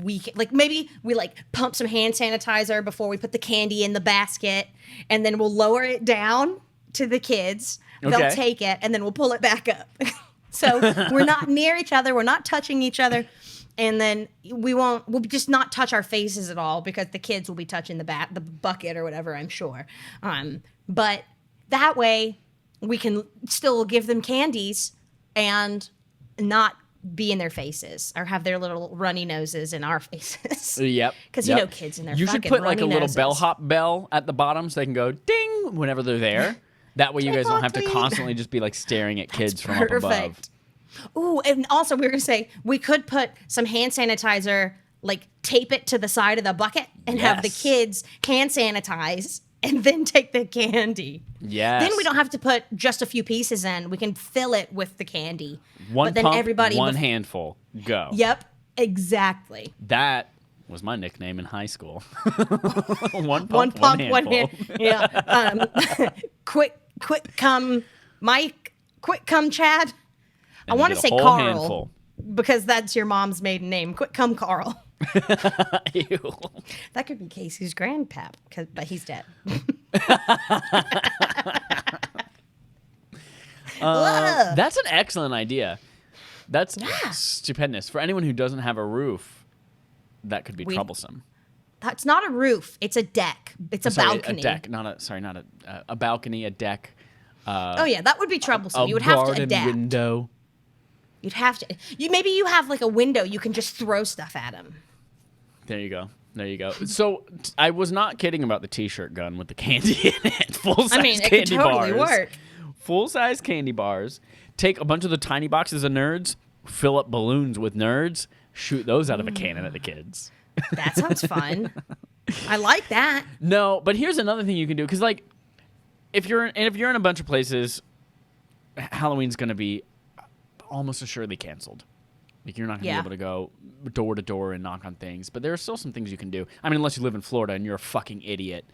we can, maybe we pump some hand sanitizer before we put the candy in the basket, and then we'll lower it down to the kids. Okay. They'll take it, and then we'll pull it back up. So we're not near each other, we're not touching each other, and then we'll just not touch our faces at all, because the kids will be touching the bucket or whatever, I'm sure. But that way we can still give them candies and not be in their faces or have their little runny noses in our faces. Yep. Because kids in their You fucking should put runny a little noses. bellhop bell at the bottom so they can go ding whenever they're there. That way you guys don't have to constantly just be staring at kids from up above. Ooh, and also we were gonna say we could put some hand sanitizer, tape it to the side of the bucket and have the kids hand sanitize and then take the candy. Yes. Then we don't have to put just a few pieces in. We can fill it with the candy. One then pump, one handful. Go. Yep, exactly. That was my nickname in high school. One pump, one handful. Yeah. Quick come Mike. Quick come Chad. I want to say Carl handful. Because that's your mom's maiden name. Quick come Carl. Ew. That could be Casey's grandpap, but he's dead. That's an excellent idea. That's stupendous. For anyone who doesn't have a roof, that could be troublesome. That's not a roof. It's a deck. It's a balcony. A deck, not a balcony, a deck. Oh yeah, that would be troublesome. You would have to adapt. Window. You'd have to. Maybe you have a window. You can just throw stuff at them. There you go. So I was not kidding about the T-shirt gun with the candy in it. Full-size candy bars. It could totally work. Full-size candy bars. Take a bunch of the tiny boxes of nerds, fill up balloons with nerds, shoot those out of a cannon at the kids. That sounds fun. I like that. No, but here's another thing you can do, because if you're in a bunch of places, Halloween's going to be almost assuredly canceled. You're not going to be able to go door to door and knock on things. But there are still some things you can do. I mean, unless you live in Florida and you're a fucking idiot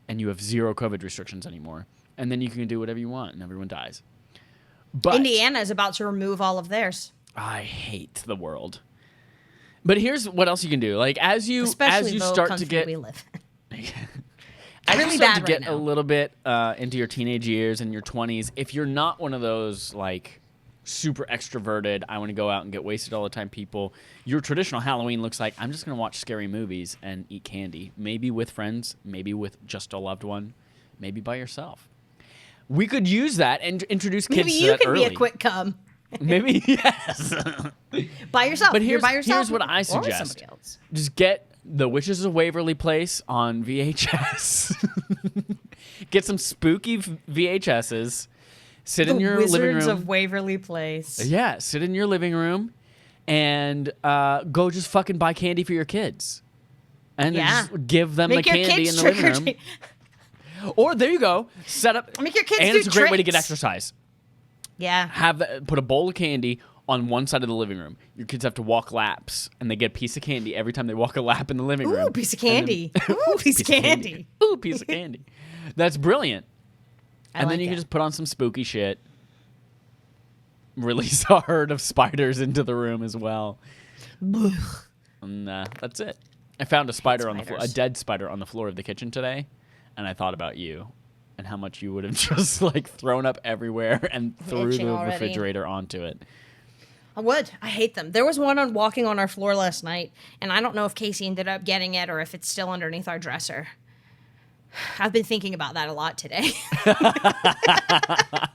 and you have zero COVID restrictions anymore. And then you can do whatever you want and everyone dies. But Indiana is about to remove all of theirs. I hate the world. But here's what else you can do. As you Especially start to get... we live in. As really you start bad to get right now. a little bit into your teenage years and your 20s, if you're not one of those super extroverted, I want to go out and get wasted all the time people, your traditional Halloween looks like, I'm just going to watch scary movies and eat candy. Maybe with friends, maybe with just a loved one, maybe by yourself. We could use that and introduce kids to that early. Maybe you can be a quick come. Maybe, yes. By yourself. But You're by yourself. here's what I Or with suggest. somebody else. Just get The Witches of Waverly Place on VHS. Get some spooky VHSs. Sit in your living room. Wizards of Waverly Place. Yeah, sit in your living room and go just fucking buy candy for your kids. and then Yeah. just give them Make the your candy in kids the living room. trick-or-treat. Or there you go, set up. Make your kids and do it's a great way to get tricks. exercise. Yeah. Put a bowl of candy on one side of the living room. Your kids have to walk laps, and they get a piece of candy every time they walk a lap in the living room. Ooh, piece of candy. Ooh, piece of candy. Ooh, piece of candy. That's brilliant. And then like you it. can just put on some spooky shit. Release a herd of spiders into the room as well. And that's it. I found a spider on the floor, a dead spider on the floor of the kitchen today, and I thought about you and how much you would have just like thrown up everywhere and threw Itching the already. refrigerator onto it. I would. I hate them. There was one walking on our floor last night, and I don't know if Casey ended up getting it or if it's still underneath our dresser. I've been thinking about that a lot today.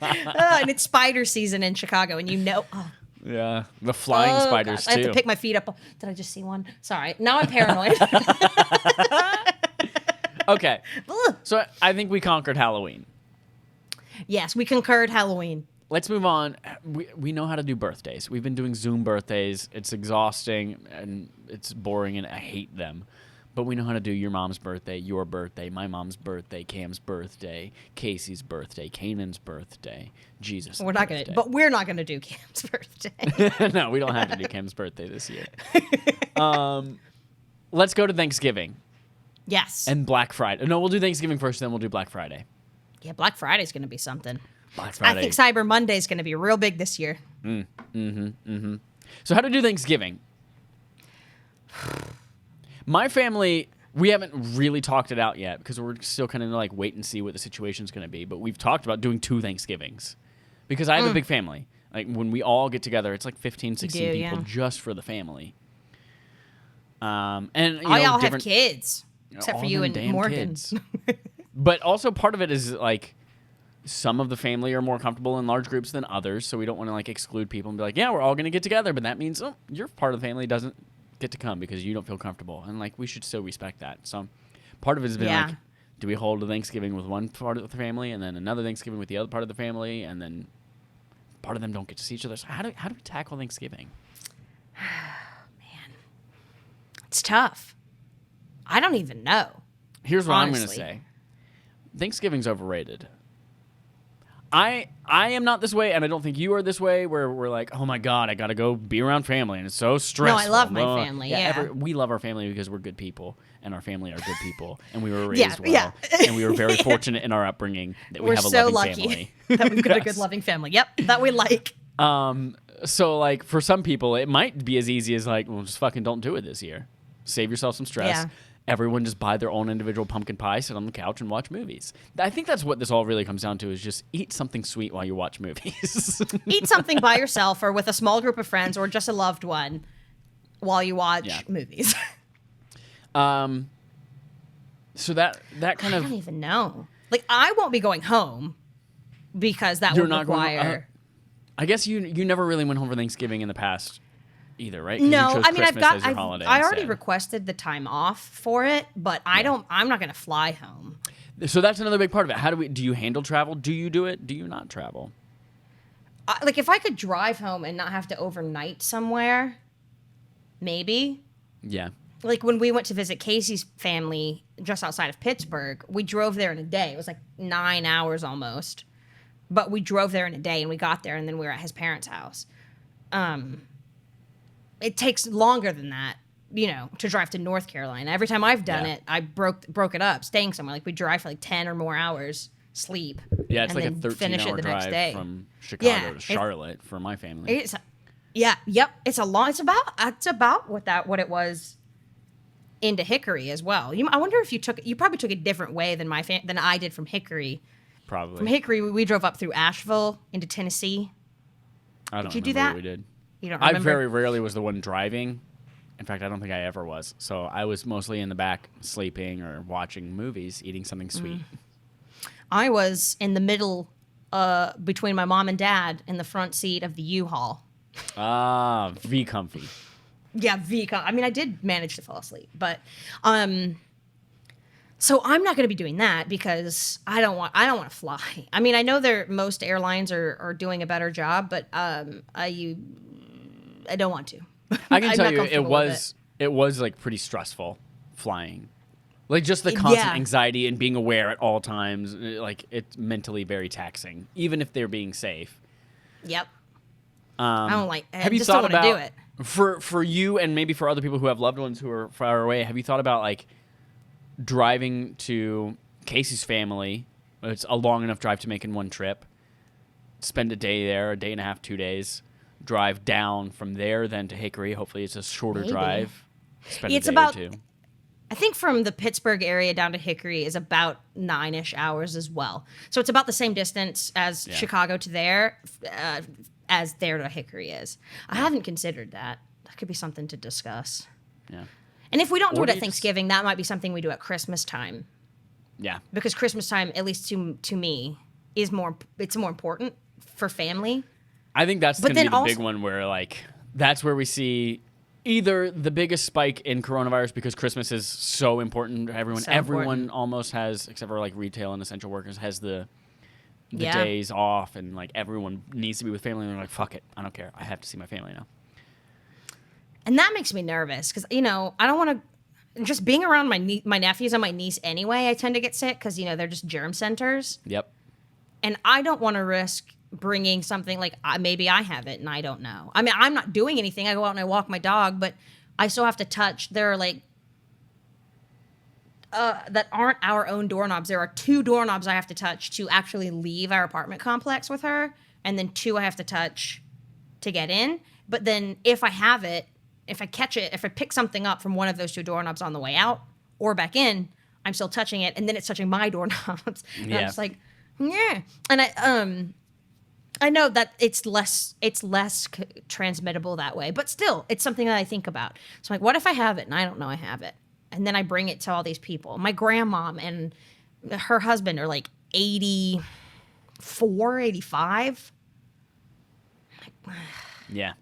And it's spider season in Chicago, and Yeah, the flying spiders God. I too. have to pick my feet up. Did I just see one? Sorry. Now I'm paranoid. Okay, so I think we conquered Halloween. Yes, we concurred Halloween. Let's move on. We know how to do birthdays. We've been doing Zoom birthdays. It's exhausting and it's boring, and I hate them. But we know how to do your mom's birthday, your birthday, my mom's birthday, Cam's birthday, Casey's birthday, Kanan's birthday, Jesus. We're not gonna, but we're not gonna do Cam's birthday. No, we don't have to do Cam's birthday this year. Let's go to Thanksgiving Yes. and Black Friday. No, we'll do Thanksgiving first, then we'll do Black Friday. Yeah, Black Friday's gonna be something. Black Friday. I think Cyber Monday's gonna be real big this year. So how to do Thanksgiving? My family, we haven't really talked it out yet because we're still kind of like wait and see what the situation's going to be. But we've talked about doing 2 Thanksgivings because I have a big family. Like when we all get together, it's like 15, 16 people just for the family. And you All know, y'all have kids, except all for you them and damn Morgan. kids. But also part of it is like some of the family are more comfortable in large groups than others, so we don't want to like exclude people and be like, yeah, we're all going to get together, but that means your part of the family doesn't get to come because you don't feel comfortable, and like we should still respect that. So part of it has been like, do we hold a Thanksgiving with one part of the family and then another Thanksgiving with the other part of the family, and then part of them don't get to see each other? So how do we tackle Thanksgiving? Man, it's tough. I don't even know. Here's what honestly. I'm going to say. Thanksgiving's overrated. I am not this way, and I don't think you are this way, where we're like, oh my God, I got to go be around family, and it's so stressful. No, I love my family, yeah. We love our family because we're good people, and our family are good people, and we were raised well, yeah. and we were very fortunate in our upbringing that We're have a so loving lucky family. that we've got a Yes. good, loving family. Yep, that we like. So, like, for some people, it might be as easy as, like, well, just fucking don't do it this year. Save yourself some stress. Yeah. Everyone just buy their own individual pumpkin pie, sit on the couch, and watch movies. I think that's what this all really comes down to, is just eat something sweet while you watch movies. Eat something by yourself or with a small group of friends or just a loved one while you watch movies. So that kind I of... don't even know. Like, I won't be going home because that You're would not require... I guess you never really went home for Thanksgiving in the past either, right? 'Cause No, you chose I mean, Christmas as your holiday I already instead. requested the time off for it, but I'm not going to fly home. So that's another big part of it. Do you handle travel? Do you do it? Do you not travel? Like, if I could drive home and not have to overnight somewhere, maybe. Yeah. Like, when we went to visit Casey's family just outside of Pittsburgh, we drove there in a day. It was like 9 hours almost. But we drove there in a day, and we got there, and then we were at his parents' house. It takes longer than that, to drive to North Carolina. Every time I've done it, I broke it up, staying somewhere. Like, we drive for like 10 or more hours, sleep. Yeah, it's and like a then finish 13-hour it the next drive day. from Chicago Yeah, to Charlotte for my family. It's it's a long. It's about what it was into Hickory as well. I wonder if you probably took a different way than than I did from Hickory. Probably. From Hickory, we drove up through Asheville into Tennessee. I don't Did you do remember that? what we did. You don't I remember? very rarely was the one driving. In fact, I don't think I ever was. So I was mostly in the back sleeping or watching movies, eating something sweet. I was in the middle between my mom and dad in the front seat of the U-Haul. Ah, V comfy. Yeah, I mean, I did manage to fall asleep, but so I'm not going to be doing that because I don't want to fly. I mean, I know most airlines are doing a better job, but I don't want to. I can I'm tell not you, comfortable with it was like pretty stressful flying. Like, just the constant Yeah. anxiety and being aware at all times. Like, it's mentally very taxing, even if they're being safe. Yep. I don't like. I Have you just thought don't want to do about it. for you and maybe for other people who have loved ones who are far away? Have you thought about like driving to Casey's family? It's a long enough drive to make in one trip. Spend a day there, a day and a half, 2 days. Drive down from there, then to Hickory. Hopefully, it's a shorter Maybe. drive. Spend It's a day about- or two. I think from the Pittsburgh area down to Hickory is about 9-ish hours as well. So it's about the same distance as Chicago to there, as there to Hickory is. I haven't considered that. That could be something to discuss. Yeah. And if we don't do Or it do at you just- Thanksgiving, that might be something we do at Christmas time. Yeah. Because Christmas time, at least to me, is more important for family. I think that's But going to be then the big also- one where, like, that's where we see either the biggest spike in coronavirus because Christmas is so important to everyone. So Everyone important. almost has, except for, like, retail and essential workers, has the Yeah. days off, and, like, everyone needs to be with family, and they're like, fuck it, I don't care. I have to see my family now. And that makes me nervous because, I don't want to, just being around my nephews and my niece anyway, I tend to get sick because, they're just germ centers. Yep. And I don't want to risk bringing something like maybe I have it and I don't know. I mean, I'm not doing anything. I go out and I walk my dog, but I still have to touch. There are like, that aren't our own doorknobs. There are 2 doorknobs I have to touch to actually leave our apartment complex with her. And then 2 I have to touch to get in. But then if I have it, if I catch it, if I pick something up from one of those 2 doorknobs on the way out or back in, I'm still touching it. And then it's touching my doorknobs. And Yeah. I'm just like, yeah. And I know that it's less transmittable that way, but still, it's something that I think about. So I'm like, what if I have it and I don't know I have it? And then I bring it to all these people. My grandmom and her husband are like 84, 85. Yeah.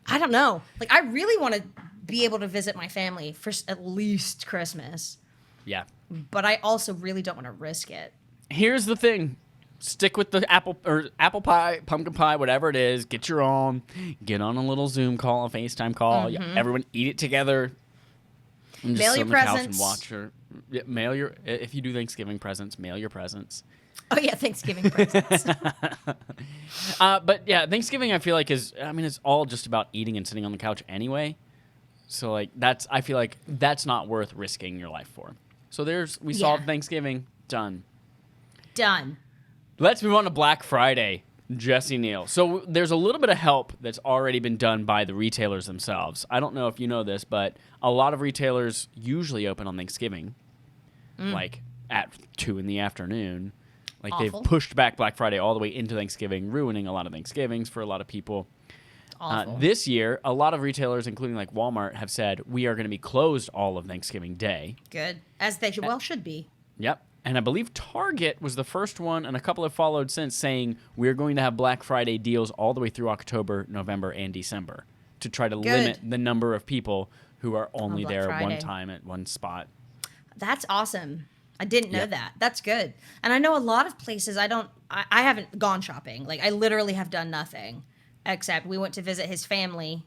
I don't know. Like, I really want to be able to visit my family for at least Christmas, Yeah. but I also really don't want to risk it. Here's the thing. Stick with the apple pie, pumpkin pie, whatever it is. Get your own. Get on a little Zoom call, a FaceTime call. Yeah, everyone eat it together. And Mail sit your on the couch presents. and watch her. Yeah, mail your. If you do Thanksgiving presents, mail your presents. Oh, yeah, Thanksgiving presents. But yeah, Thanksgiving I feel like it's all just about eating and sitting on the couch anyway. So like I feel like that's not worth risking your life for. So we solved Thanksgiving. Done. Done. Let's move on to Black Friday, Jesse Neal. So there's a little bit of help that's already been done by the retailers themselves. I don't know if you know this, but a lot of retailers usually open on Thanksgiving, like at 2 p.m. Like Awful. they've pushed back Black Friday all the way into Thanksgiving, ruining a lot of Thanksgivings for a lot of people. Awful. This year, a lot of retailers, including like Walmart, have said we are going to be closed all of Thanksgiving Day. Good. As they should be. Yep. And I believe Target was the first one, and a couple have followed since, saying we're going to have Black Friday deals all the way through October, November, and December to try to limit the number of people who are only Black there Friday. one time at one spot. That's awesome. I didn't know that. That's good. And I know a lot of places I haven't gone shopping. Like, I literally have done nothing except we went to visit his family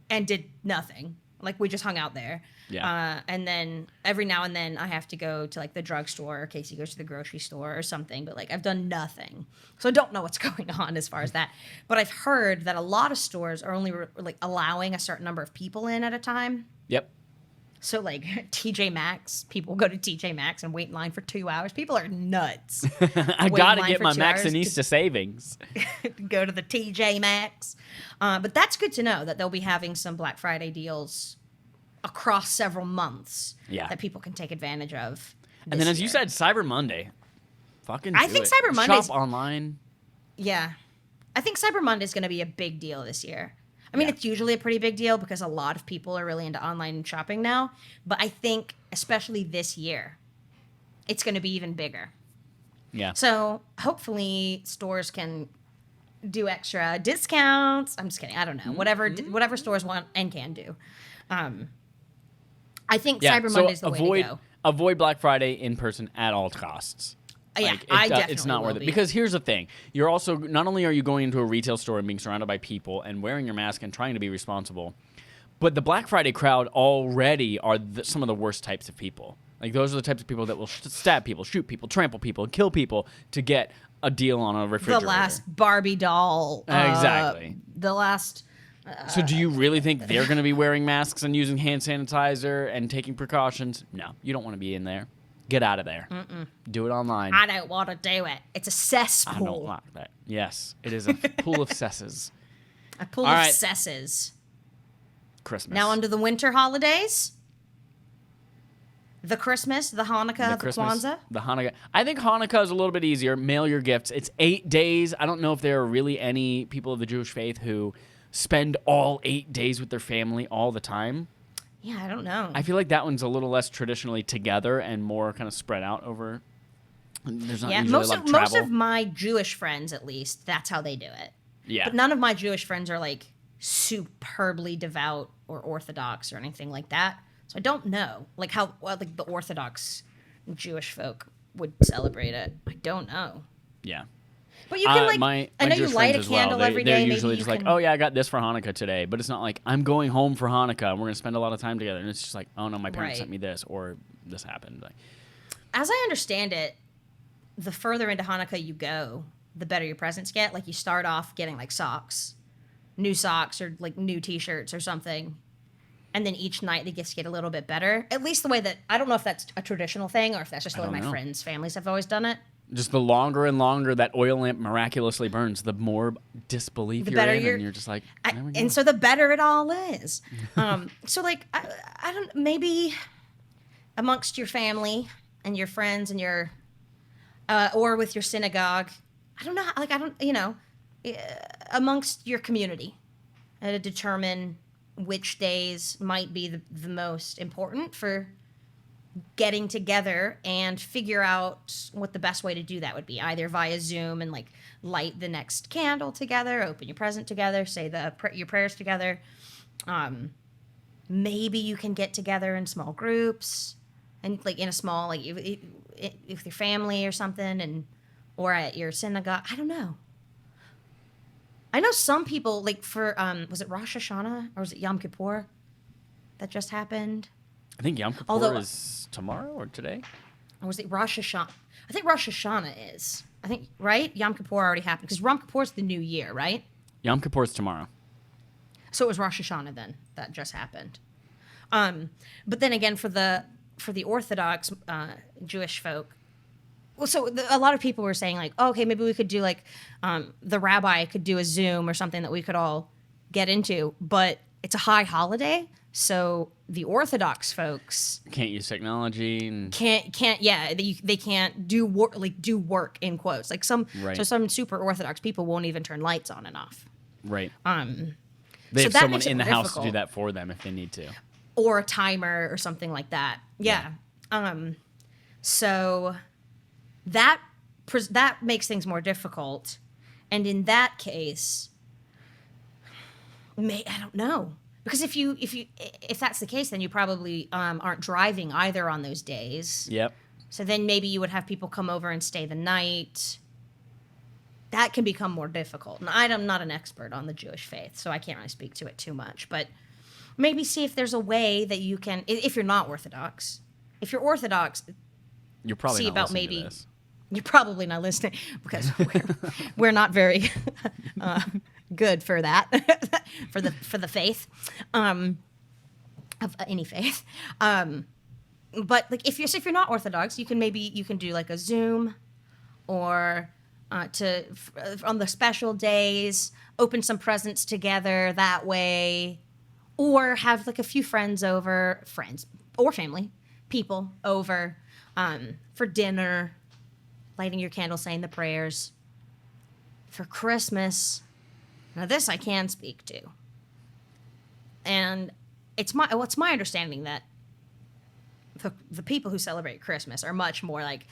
and did nothing. Like, we just hung out there. Yeah. And then every now and then I have to go to like the drugstore, or Casey goes to the grocery store or something. But like, I've done nothing. So I don't know what's going on as far as that. But I've heard that a lot of stores are only like allowing a certain number of people in at a time. Yep. So, like, TJ Maxx, people go to TJ Maxx and wait in line for 2 hours. People are nuts. I Wait got in to line get for my 2 hours Maxinista savings. to go to the TJ Maxx. But that's good to know that they'll be having some Black Friday deals across several months that people can take advantage of. And then, as you said, Cyber Monday. Fucking I do think it. Cyber Monday's- Shop online. Yeah. I think Cyber Monday is going to be a big deal this year. I mean, it's usually a pretty big deal because a lot of people are really into online shopping now. But I think, especially this year, it's going to be even bigger. Yeah. So hopefully stores can do extra discounts. I'm just kidding. I don't know. Whatever stores want and can do. I think Cyber so Monday's the way to go. Avoid Black Friday in person at all costs. Yeah, I definitely it's not will worth it. be. Because here's the thing. You're also, not only are you going into a retail store and being surrounded by people and wearing your mask and trying to be responsible, But the Black Friday crowd already are some of the worst types of people. Like, those are the types of people that will stab people, shoot people, trample people, kill people to get a deal on a refrigerator. The last Barbie doll. Exactly. The last... So do you really think they're going to be wearing masks and using hand sanitizer and taking precautions? No, you don't want to be in there. Get out of there. Do it online. I don't want to do it. It's a cesspool. I don't like that. Yes, it is a pool of cesses. A pool of cesses. Christmas. Now under the winter holidays. The Christmas, the Hanukkah, the Kwanzaa. The Hanukkah. I think Hanukkah is a little bit easier. Mail your gifts. It's 8 days. I don't know if there are really any people of the Jewish faith who spend all 8 days with their family all the time. Yeah, I don't know. I feel like that one's a little less traditionally together and more kind of spread out over. There's not usually a lot of travel. Most of my Jewish friends, at least, that's how they do it. Yeah. But none of my Jewish friends are like superbly devout or Orthodox or anything like that. So I don't know like how like the Orthodox Jewish folk would celebrate it. I don't know. Yeah. But you can I know Jewish you light a friends as well. candle every day. They're Maybe usually just like, oh yeah, I got this for Hanukkah today. But it's not like I'm going home for Hanukkah and we're gonna spend a lot of time together. And it's just like, oh no, my parents sent me this or this happened. Like, as I understand it, the further into Hanukkah you go, the better your presents get. Like you start off getting like new socks or like new T-shirts or something. And then each night the gifts get a little bit better. At least the way that, I don't know if that's a traditional thing or if that's just the way my friends' families have always done it. Just the longer and longer that oil lamp miraculously burns, the more disbelief you're in, and you're just like, and so the better it all is. So like, I don't, maybe amongst your family and your friends and your, or with your synagogue, I don't know, like, amongst your community, to determine which days might be the most important for getting together and figure out what the best way to do that would be, either via Zoom and like light the next candle together, open your present together, say your prayers together. Maybe you can get together in small groups and like in a small, like with your family or something, or at your synagogue. I don't know. I know some people, like for, was it Rosh Hashanah or was it Yom Kippur that just happened? I think Yom Kippur is tomorrow or today. Or was it Rosh Hashanah? I think Rosh Hashanah is. I think, right? Yom Kippur already happened because Yom Kippur is the new year, right? Yom Kippur is tomorrow. So it was Rosh Hashanah then that just happened. But then again, for the Orthodox Jewish folk, well, so a lot of people were saying like, oh, okay, maybe we could do like the rabbi could do a Zoom or something that we could all get into, but it's a high holiday, so the Orthodox folks can't use technology and they can't do work in quotes like some right. So some super Orthodox people won't even turn lights on and off. Right. So they have someone in the house to do that for them if they need to, or a timer or something like that. Yeah. So that makes things more difficult, and in that case, I don't know, because if that's the case, then you probably aren't driving either on those days. Yep. So then maybe you would have people come over and stay the night. That can become more difficult, and I'm not an expert on the Jewish faith, so I can't really speak to it too much. But maybe see if there's a way that you can, if you're not Orthodox. If you're Orthodox, you're probably see not about listening maybe. to this. You're probably not listening because we're not very good for that for the faith of any faith. But like if you're not Orthodox, you can do like a Zoom, or on the special days open some presents together that way, or have like a few friends or family people over for dinner, lighting your candle, saying the prayers. For Christmas, now this I can speak to, and it's my understanding that the people who celebrate Christmas are much more like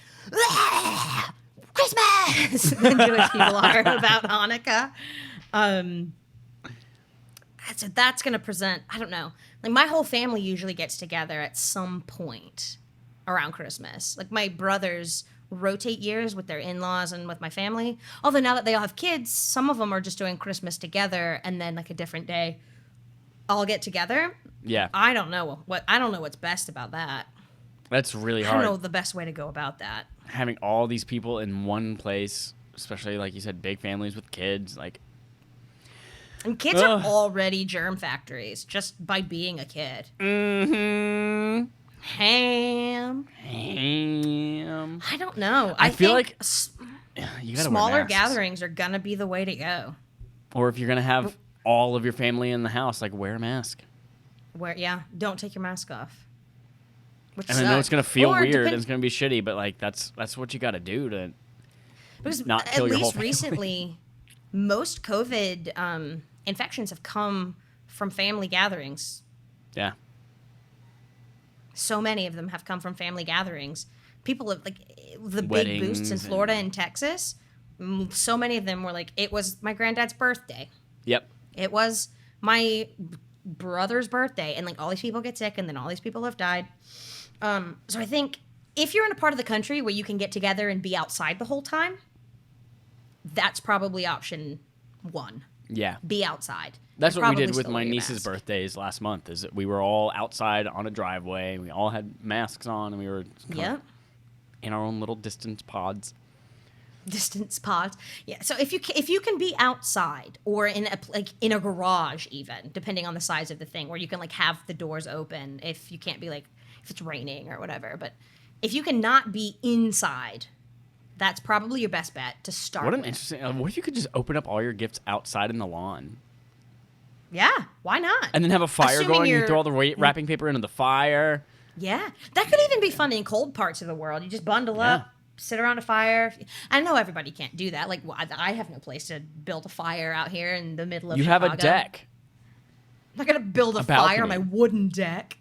Christmas than Jewish people are about Hanukkah. So that's going to present, I don't know. Like my whole family usually gets together at some point around Christmas. Like my brothers rotate years with their in-laws and with my family. Although now that they all have kids, some of them are just doing Christmas together and then like a different day all get together. Yeah. I don't know what's best about that. That's really I hard. don't know the best way to go about that. Having all these people in one place, especially like you said, big families with kids, like. And kids are already germ factories just by being a kid. Mm-hmm. Ham. I don't know. I feel think like you gotta smaller wear masks. gatherings are gonna be the way to go. Or if you're gonna have all of your family in the house, like wear a mask. Don't take your mask off. Which And I know it's gonna feel weird and depend- it's gonna be shitty, but like that's what you gotta do to because not kill at your whole least family. recently, most COVID infections have come from family gatherings. Yeah. So many of them have come from family gatherings. People have like the big Weddings boosts in Florida and Texas. So many of them were like, it was my granddad's birthday. Yep. It was my brother's birthday, and like all these people get sick, and then all these people have died. So I think if you're in a part of the country where you can get together and be outside the whole time, that's probably option one. Yeah. Be outside. That's And what we probably did with still my wear your niece's mask. birthdays last month. Is that we were all outside on a driveway. We all had masks on, and we were kind of Yep. in our own little distance pods. Distance pods. Yeah. So if you can be outside or in a garage, even depending on the size of the thing, where you can like have the doors open if you can't be like if it's raining or whatever. But if you can not be inside, that's probably your best bet to start. What an with. interesting. What if you could just open up all your gifts outside in the lawn? Yeah. Why not? And then have a fire Assuming going. You you're- throw all the wrapping paper into the fire. Yeah, that could even be fun in cold parts of the world. You just bundle Yeah. up, sit around a fire. I know everybody can't do that. Like, I have no place to build a fire out here in the middle of You Chicago. have a deck. I'm not gonna build a balcony. fire on my wooden deck.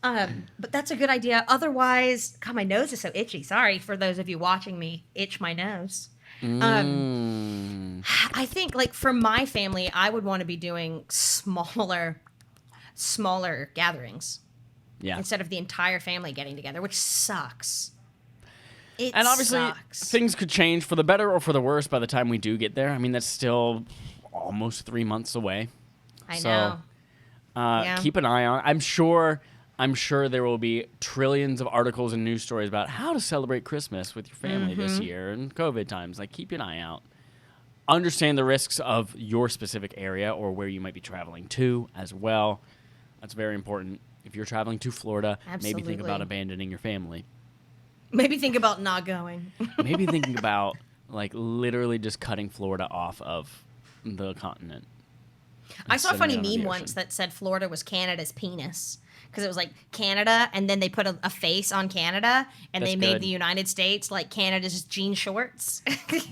But that's a good idea. Otherwise, God, my nose is so itchy. Sorry for those of you watching me itch my nose. I think, like, for my family, I would want to be doing smaller gatherings Yeah. instead of the entire family getting together, which sucks. It And obviously, sucks. things could change for the better or for the worse by the time we do get there. I mean, that's still almost 3 months away. I so, know. Yeah. Keep an eye on. I'm sure there will be trillions of articles and news stories about how to celebrate Christmas with your family this Mm-hmm. year and COVID times. Like, keep an eye out. Understand the risks of your specific area or where you might be traveling to as well. That's very important. If you're traveling to Florida, maybe think Absolutely. about abandoning your family. Maybe think about not going. Maybe thinking about, like, literally just cutting Florida off of the continent. I saw a funny Sitting out on meme the once ocean. that said Florida was Canada's penis. Because it was like Canada, and then they put a face on Canada, and That's they made good. the United States like Canada's jean shorts.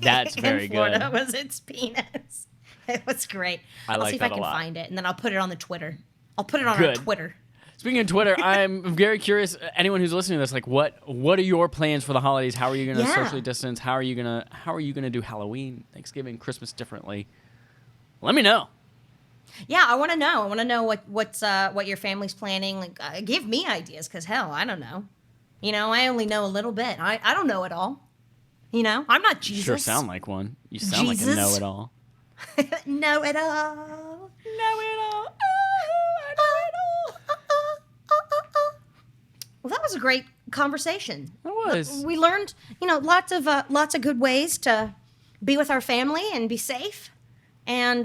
That's very and Florida good. was its penis. It was great. I I'll like see if that I a can lot. find it, and then I'll put it on the Twitter. I'll put it on our Good. Twitter. Speaking of Twitter, I'm very curious. Anyone who's listening to this, like, what are your plans for the holidays? How are you going to Yeah. socially distance? How are you gonna do Halloween, Thanksgiving, Christmas differently? Let me know. Yeah, I want to know. I want to know what your family's planning. Like, give me ideas, because hell, I don't know. You know, I only know a little bit. I don't know it all. You know, I'm not Jesus. Sure, sound like one. You sound like Jesus. a know-it-all. know it all. Know it all. Well, that was a great conversation. It was. We learned, lots of good ways to be with our family and be safe, and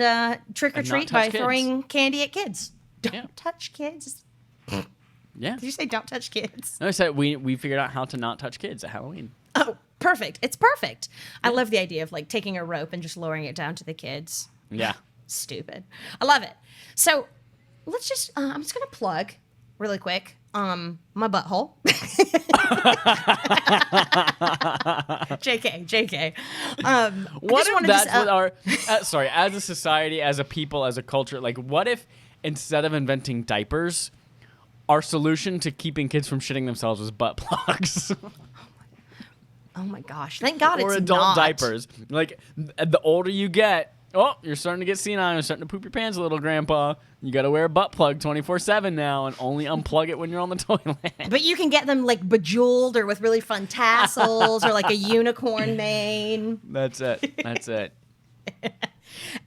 trick or And not treat touch by kids. throwing candy at kids. Don't Yeah. touch kids. Yeah. Did you say don't touch kids? No, I said we figured out how to not touch kids at Halloween. Oh, perfect. It's perfect. I love the idea of like taking a rope and just lowering it down to the kids. Yeah. Stupid. I love it. So let's just, I'm just going to plug really quick my butthole. JK. What if that's what our sorry, as a society, as a people, as a culture, like what if instead of inventing diapers, our solution to keeping kids from shitting themselves was butt plugs Oh my gosh. Thank God or it's adult not. diapers? Like the older you get, you're starting to get senile. You're starting to poop your pants a little, Grandpa. You got to wear a butt plug 24/7 now, and only unplug it when you're on the toilet. But you can get them like bejeweled or with really fun tassels or like a unicorn mane. That's it. That's it.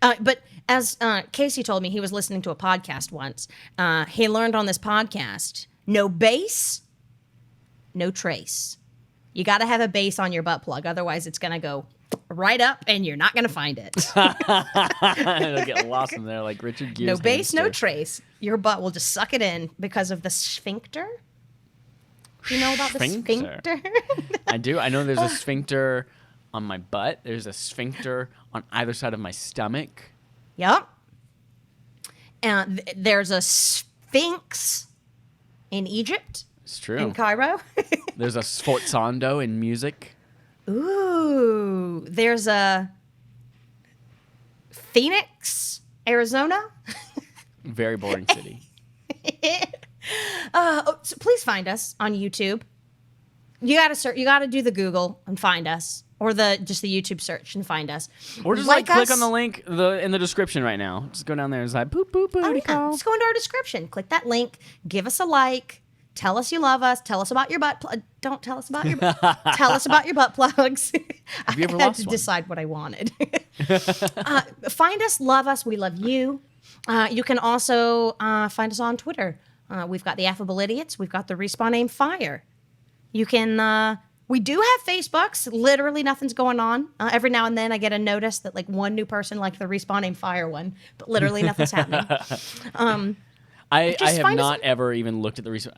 But as Casey told me, he was listening to a podcast once. He learned on this podcast, no bass, no trace. You got to have a bass on your butt plug. Otherwise, it's going to go right up and you're not going to find it. It'll get lost in there like Richard Gere's No bass, no hamster. trace. Your butt will just suck it in because of the sphincter. You know about the sphincter? I do. I know there's a sphincter on my butt. There's a sphincter on either side of my stomach. Yep. And there's a sphinx in Egypt. It's true. In Cairo. There's a sforzando in music. Ooh. There's a Phoenix, Arizona. Very boring city. So please find us on YouTube. You gotta search. You gotta do the Google and find us, or just the YouTube search and find us. Or just click on the link in the description right now. Just go down there and it's like boop boop boop. Oh, yeah. Just go into our description. Click that link. Give us a like. Tell us you love us. Tell us about your butt. Don't tell us about your. Tell us about your butt plugs. Have you ever I had lost to one? decide what I wanted. Find us, love us. We love you. You can also find us on Twitter. We've got the Affable Idiots. We've got the Respawn Aim Fire. You can. We do have Facebooks. Literally nothing's going on. Every now and then I get a notice that like one new person liked the Respawn Aim Fire one, but literally nothing's happening. I Just have find us not ever even looked at the recent.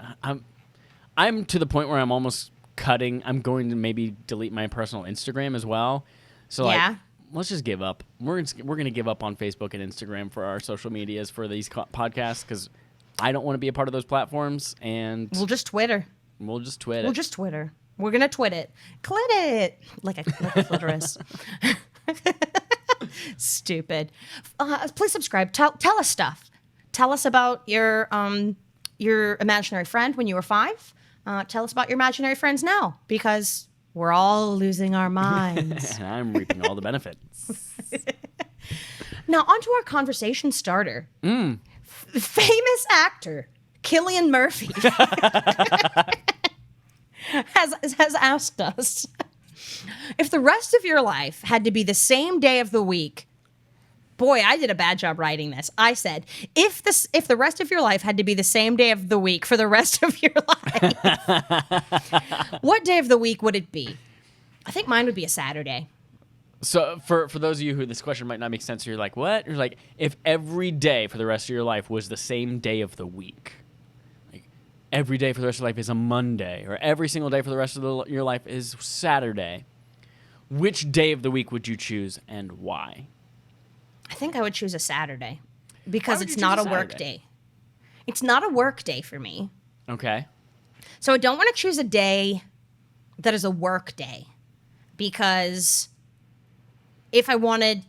I'm to the point where I'm almost cutting. I'm going to maybe delete my personal Instagram as well. So Yeah. like, let's just give up. We're going to give up on Facebook and Instagram for our social medias for these podcasts because I don't want to be a part of those platforms. And We'll just Twitter. we'll just twit We'll it. just Twitter. We're gonna twit it. Clit it. Like a clitoris. Stupid. Please subscribe. Tell us stuff. Tell us about your imaginary friend when you were 5. Tell us about your imaginary friends now, because we're all losing our minds. And I'm reaping all the benefits. Now, onto our conversation starter. Famous actor Cillian Murphy has asked us, if the rest of your life had to be the same day of the week. Boy, I did a bad job writing this. I said, if the rest of your life had to be the same day of the week for the rest of your life, what day of the week would it be? I think mine would be a Saturday. So for those of you who this question might not make sense, you're like, what? You're like, if every day for the rest of your life was the same day of the week, like every day for the rest of your life is a Monday, or every single day for the rest of your life is Saturday, which day of the week would you choose and why? I think I would choose a Saturday because would it's you not a choose a work Saturday? day. It's not a work day for me. Okay. So I don't want to choose a day that is a work day, because if I wanted,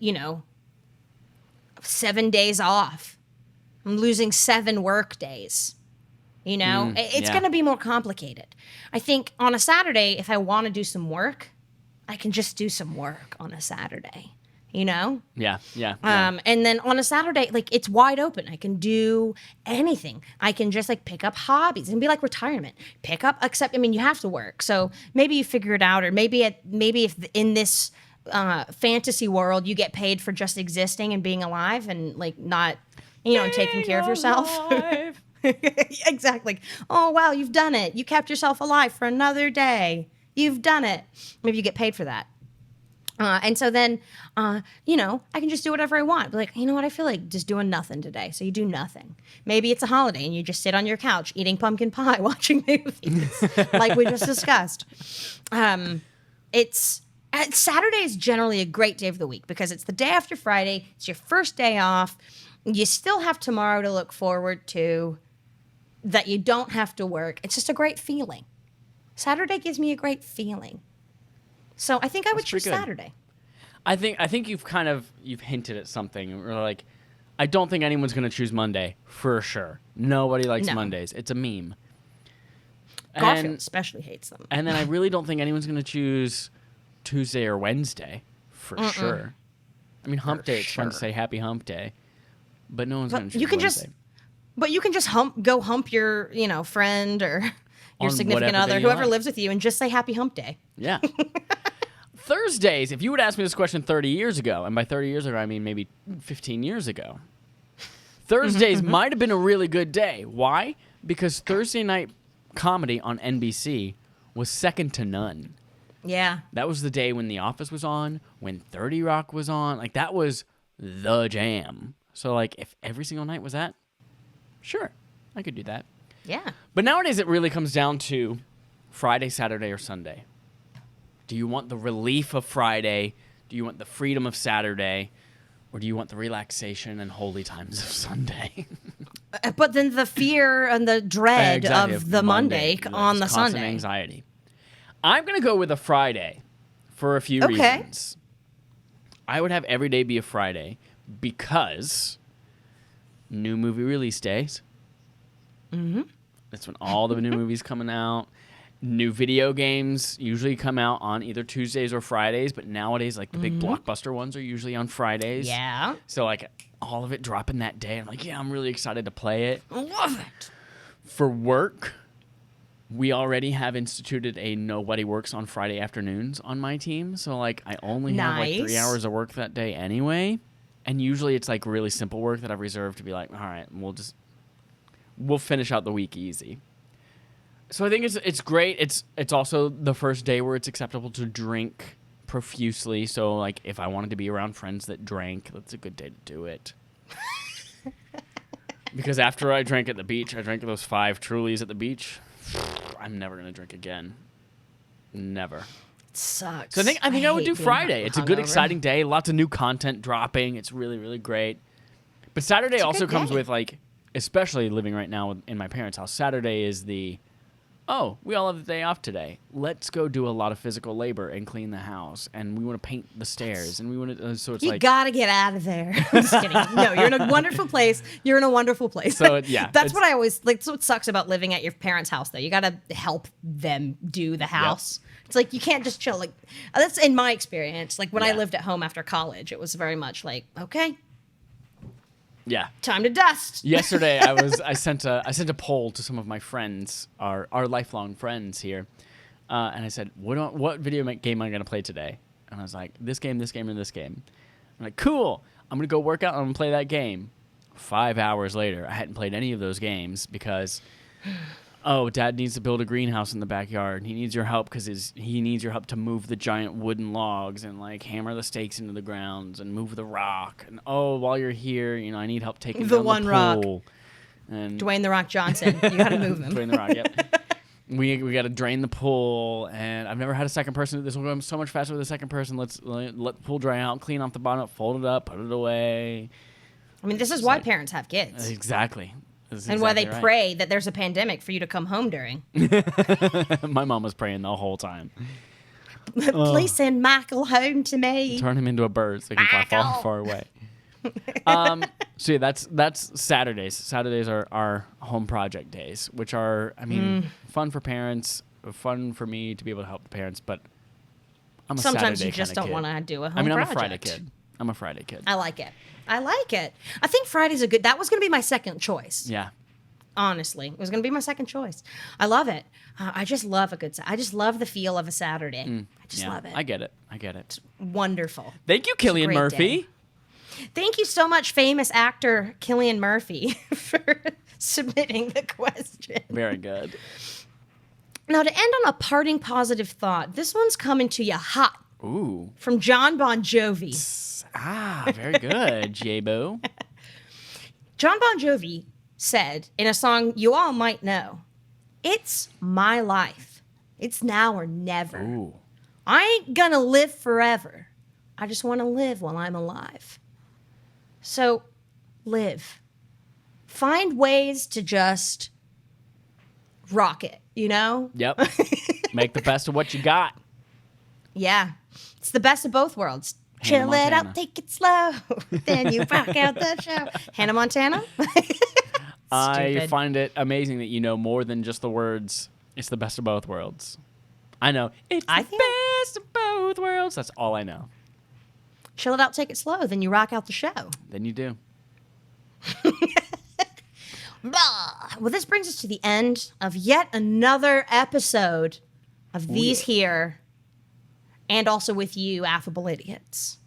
7 days off, I'm losing 7 work days. It's yeah. going to be more complicated. I think on a Saturday, if I want to do some work, I can just do some work on a Saturday, Yeah. And then on a Saturday, like, it's wide open. I can do anything. I can just like pick up hobbies and be like retirement. You have to work. So maybe you figure it out, or maybe if in this fantasy world you get paid for just existing and being alive and like not, and taking care of yourself. Exactly. Oh wow, you've done it. You kept yourself alive for another day. You've done it. Maybe you get paid for that. And so then, I can just do whatever I want. Be like, you know what? I feel like just doing nothing today. So you do nothing. Maybe it's a holiday and you just sit on your couch eating pumpkin pie, watching movies, like we just discussed. Saturday is generally a great day of the week because it's the day after Friday. It's your first day off. You still have tomorrow to look forward to, that you don't have to work. It's just a great feeling. Saturday gives me a great feeling. So I think I would choose Saturday. I think you've hinted at something. Or like, I don't think anyone's going to choose Monday for sure. Nobody likes Mondays. It's a meme. Garfield especially hates them. And then I really don't think anyone's going to choose Tuesday or Wednesday for sure. I mean, Hump Day. It's fun to say Happy Hump Day, but no one's going to choose Wednesday. But you can just go hump your friend or your On significant whatever other, day you whoever like. lives with you, and just say Happy Hump Day. Yeah. Thursdays, if you would ask me this question 30 years ago, and by 30 years ago, I mean maybe 15 years ago, Thursdays might have been a really good day. Why? Because Thursday night comedy on NBC was second to none. Yeah. That was the day when The Office was on, when 30 Rock was on. Like, that was the jam. So, like, if every single night was that, sure, I could do that. Yeah. But nowadays, it really comes down to Friday, Saturday, or Sunday. Do you want the relief of Friday? Do you want the freedom of Saturday? Or do you want the relaxation and holy times of Sunday? But then the fear and the dread of the Monday on the constant Sunday. Anxiety. I'm going to go with a Friday for a few reasons. I would have every day be a Friday because new movie release days. Mm-hmm. That's when all the new movies coming out. New video games usually come out on either Tuesdays or Fridays, but nowadays, like, the big blockbuster ones are usually on Fridays. Yeah. So, like, all of it dropping that day. I'm like, yeah, I'm really excited to play it. I love it. For work, we already have instituted a nobody works on Friday afternoons on my team. So, like, I only have, like, 3 hours of work that day anyway. And usually it's, like, really simple work that I've reserved to be like, all right, we'll finish out the week easy. So I think it's great. It's also the first day where it's acceptable to drink profusely. So, like, if I wanted to be around friends that drank, that's a good day to do it. Because after I drank at the beach, I drank those 5 Trulies at the beach. I'm never going to drink again. Never. It sucks. So I think I would do Friday. It's a good, hungover. exciting day. Lots of new content dropping. It's really, really great. But Saturday also comes with, like, especially living right now in my parents' house, Saturday is we all have the day off today. Let's go do a lot of physical labor and clean the house. And we want to paint the stairs. And we want to, so it's You gotta get out of there. I'm just kidding. No, you're in a wonderful place. You're in a wonderful place. So, yeah. That's what I always, like, that's what sucks about living at your parents' house, though. You gotta help them do the house. Yep. It's like, you can't just chill. Like, that's in my experience. Like, when I lived at home after college, it was very much like, okay. Yeah. Time to dust. Yesterday, I sent a poll to some of my friends, our lifelong friends here, and I said, what video game am I going to play today? And I was like, this game, and this game. I'm like, cool. I'm going to go work out and I'm going to play that game. 5 hours later, I hadn't played any of those games because, Dad needs to build a greenhouse in the backyard. He needs your help because he needs your help to move the giant wooden logs and, like, hammer the stakes into the grounds and move the rock. And while you're here, I need help taking the down one the rock. pool. And Dwayne the Rock Johnson. You gotta move him. Dwayne the Rock. Yep. We got to drain the pool, and I've never had a second person. This will go so much faster with a second person. Let the pool dry out, clean off the bottom, fold it up, put it away. I mean, this is why parents have kids. Exactly. And why they pray that there's a pandemic for you to come home during. My mom was praying the whole time. Please send Michael home to me. Turn him into a bird so he can fly far away. So yeah, that's Saturdays. Saturdays are our home project days, which are, fun for parents, fun for me to be able to help the parents, but I'm a Sometimes Saturday you just don't want to do a home project. I'm a Friday kid. I like it. I think Friday's that was going to be my second choice. Yeah. Honestly, it was going to be my second choice. I love it. I just love I just love the feel of a Saturday. I just love it. I get it. It's wonderful. Thank you, Cillian Murphy. Day. Thank you so much, famous actor Cillian Murphy, for submitting the question. Very good. Now, to end on a parting positive thought, this one's coming to you hot. Ooh. From John Bon Jovi. Very good, J-Bo. John Bon Jovi said in a song you all might know, "It's my life. It's now or never. Ooh. I ain't gonna live forever. I just want to live while I'm alive." So, live. Find ways to just rock it, Yep. Make the best of what you got. Yeah. It's the best of both worlds. Hannah Chill it Montana. out, take it slow. Then you rock out the show. Hannah Montana? I Stupid. find it amazing that you know more than just the words, "It's the best of both worlds." I know. It's the best of both worlds. That's all I know. Chill it out, take it slow. Then you rock out the show. Then you do. Well, this brings us to the end of yet another episode of these here and also with you, Affable Idiots.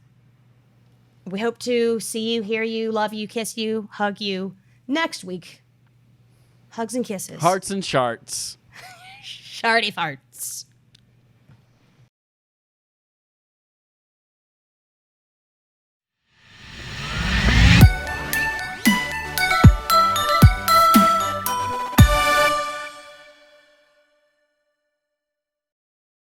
We hope to see you, hear you, love you, kiss you, hug you next week. Hugs and kisses. Hearts and charts. Shardy farts.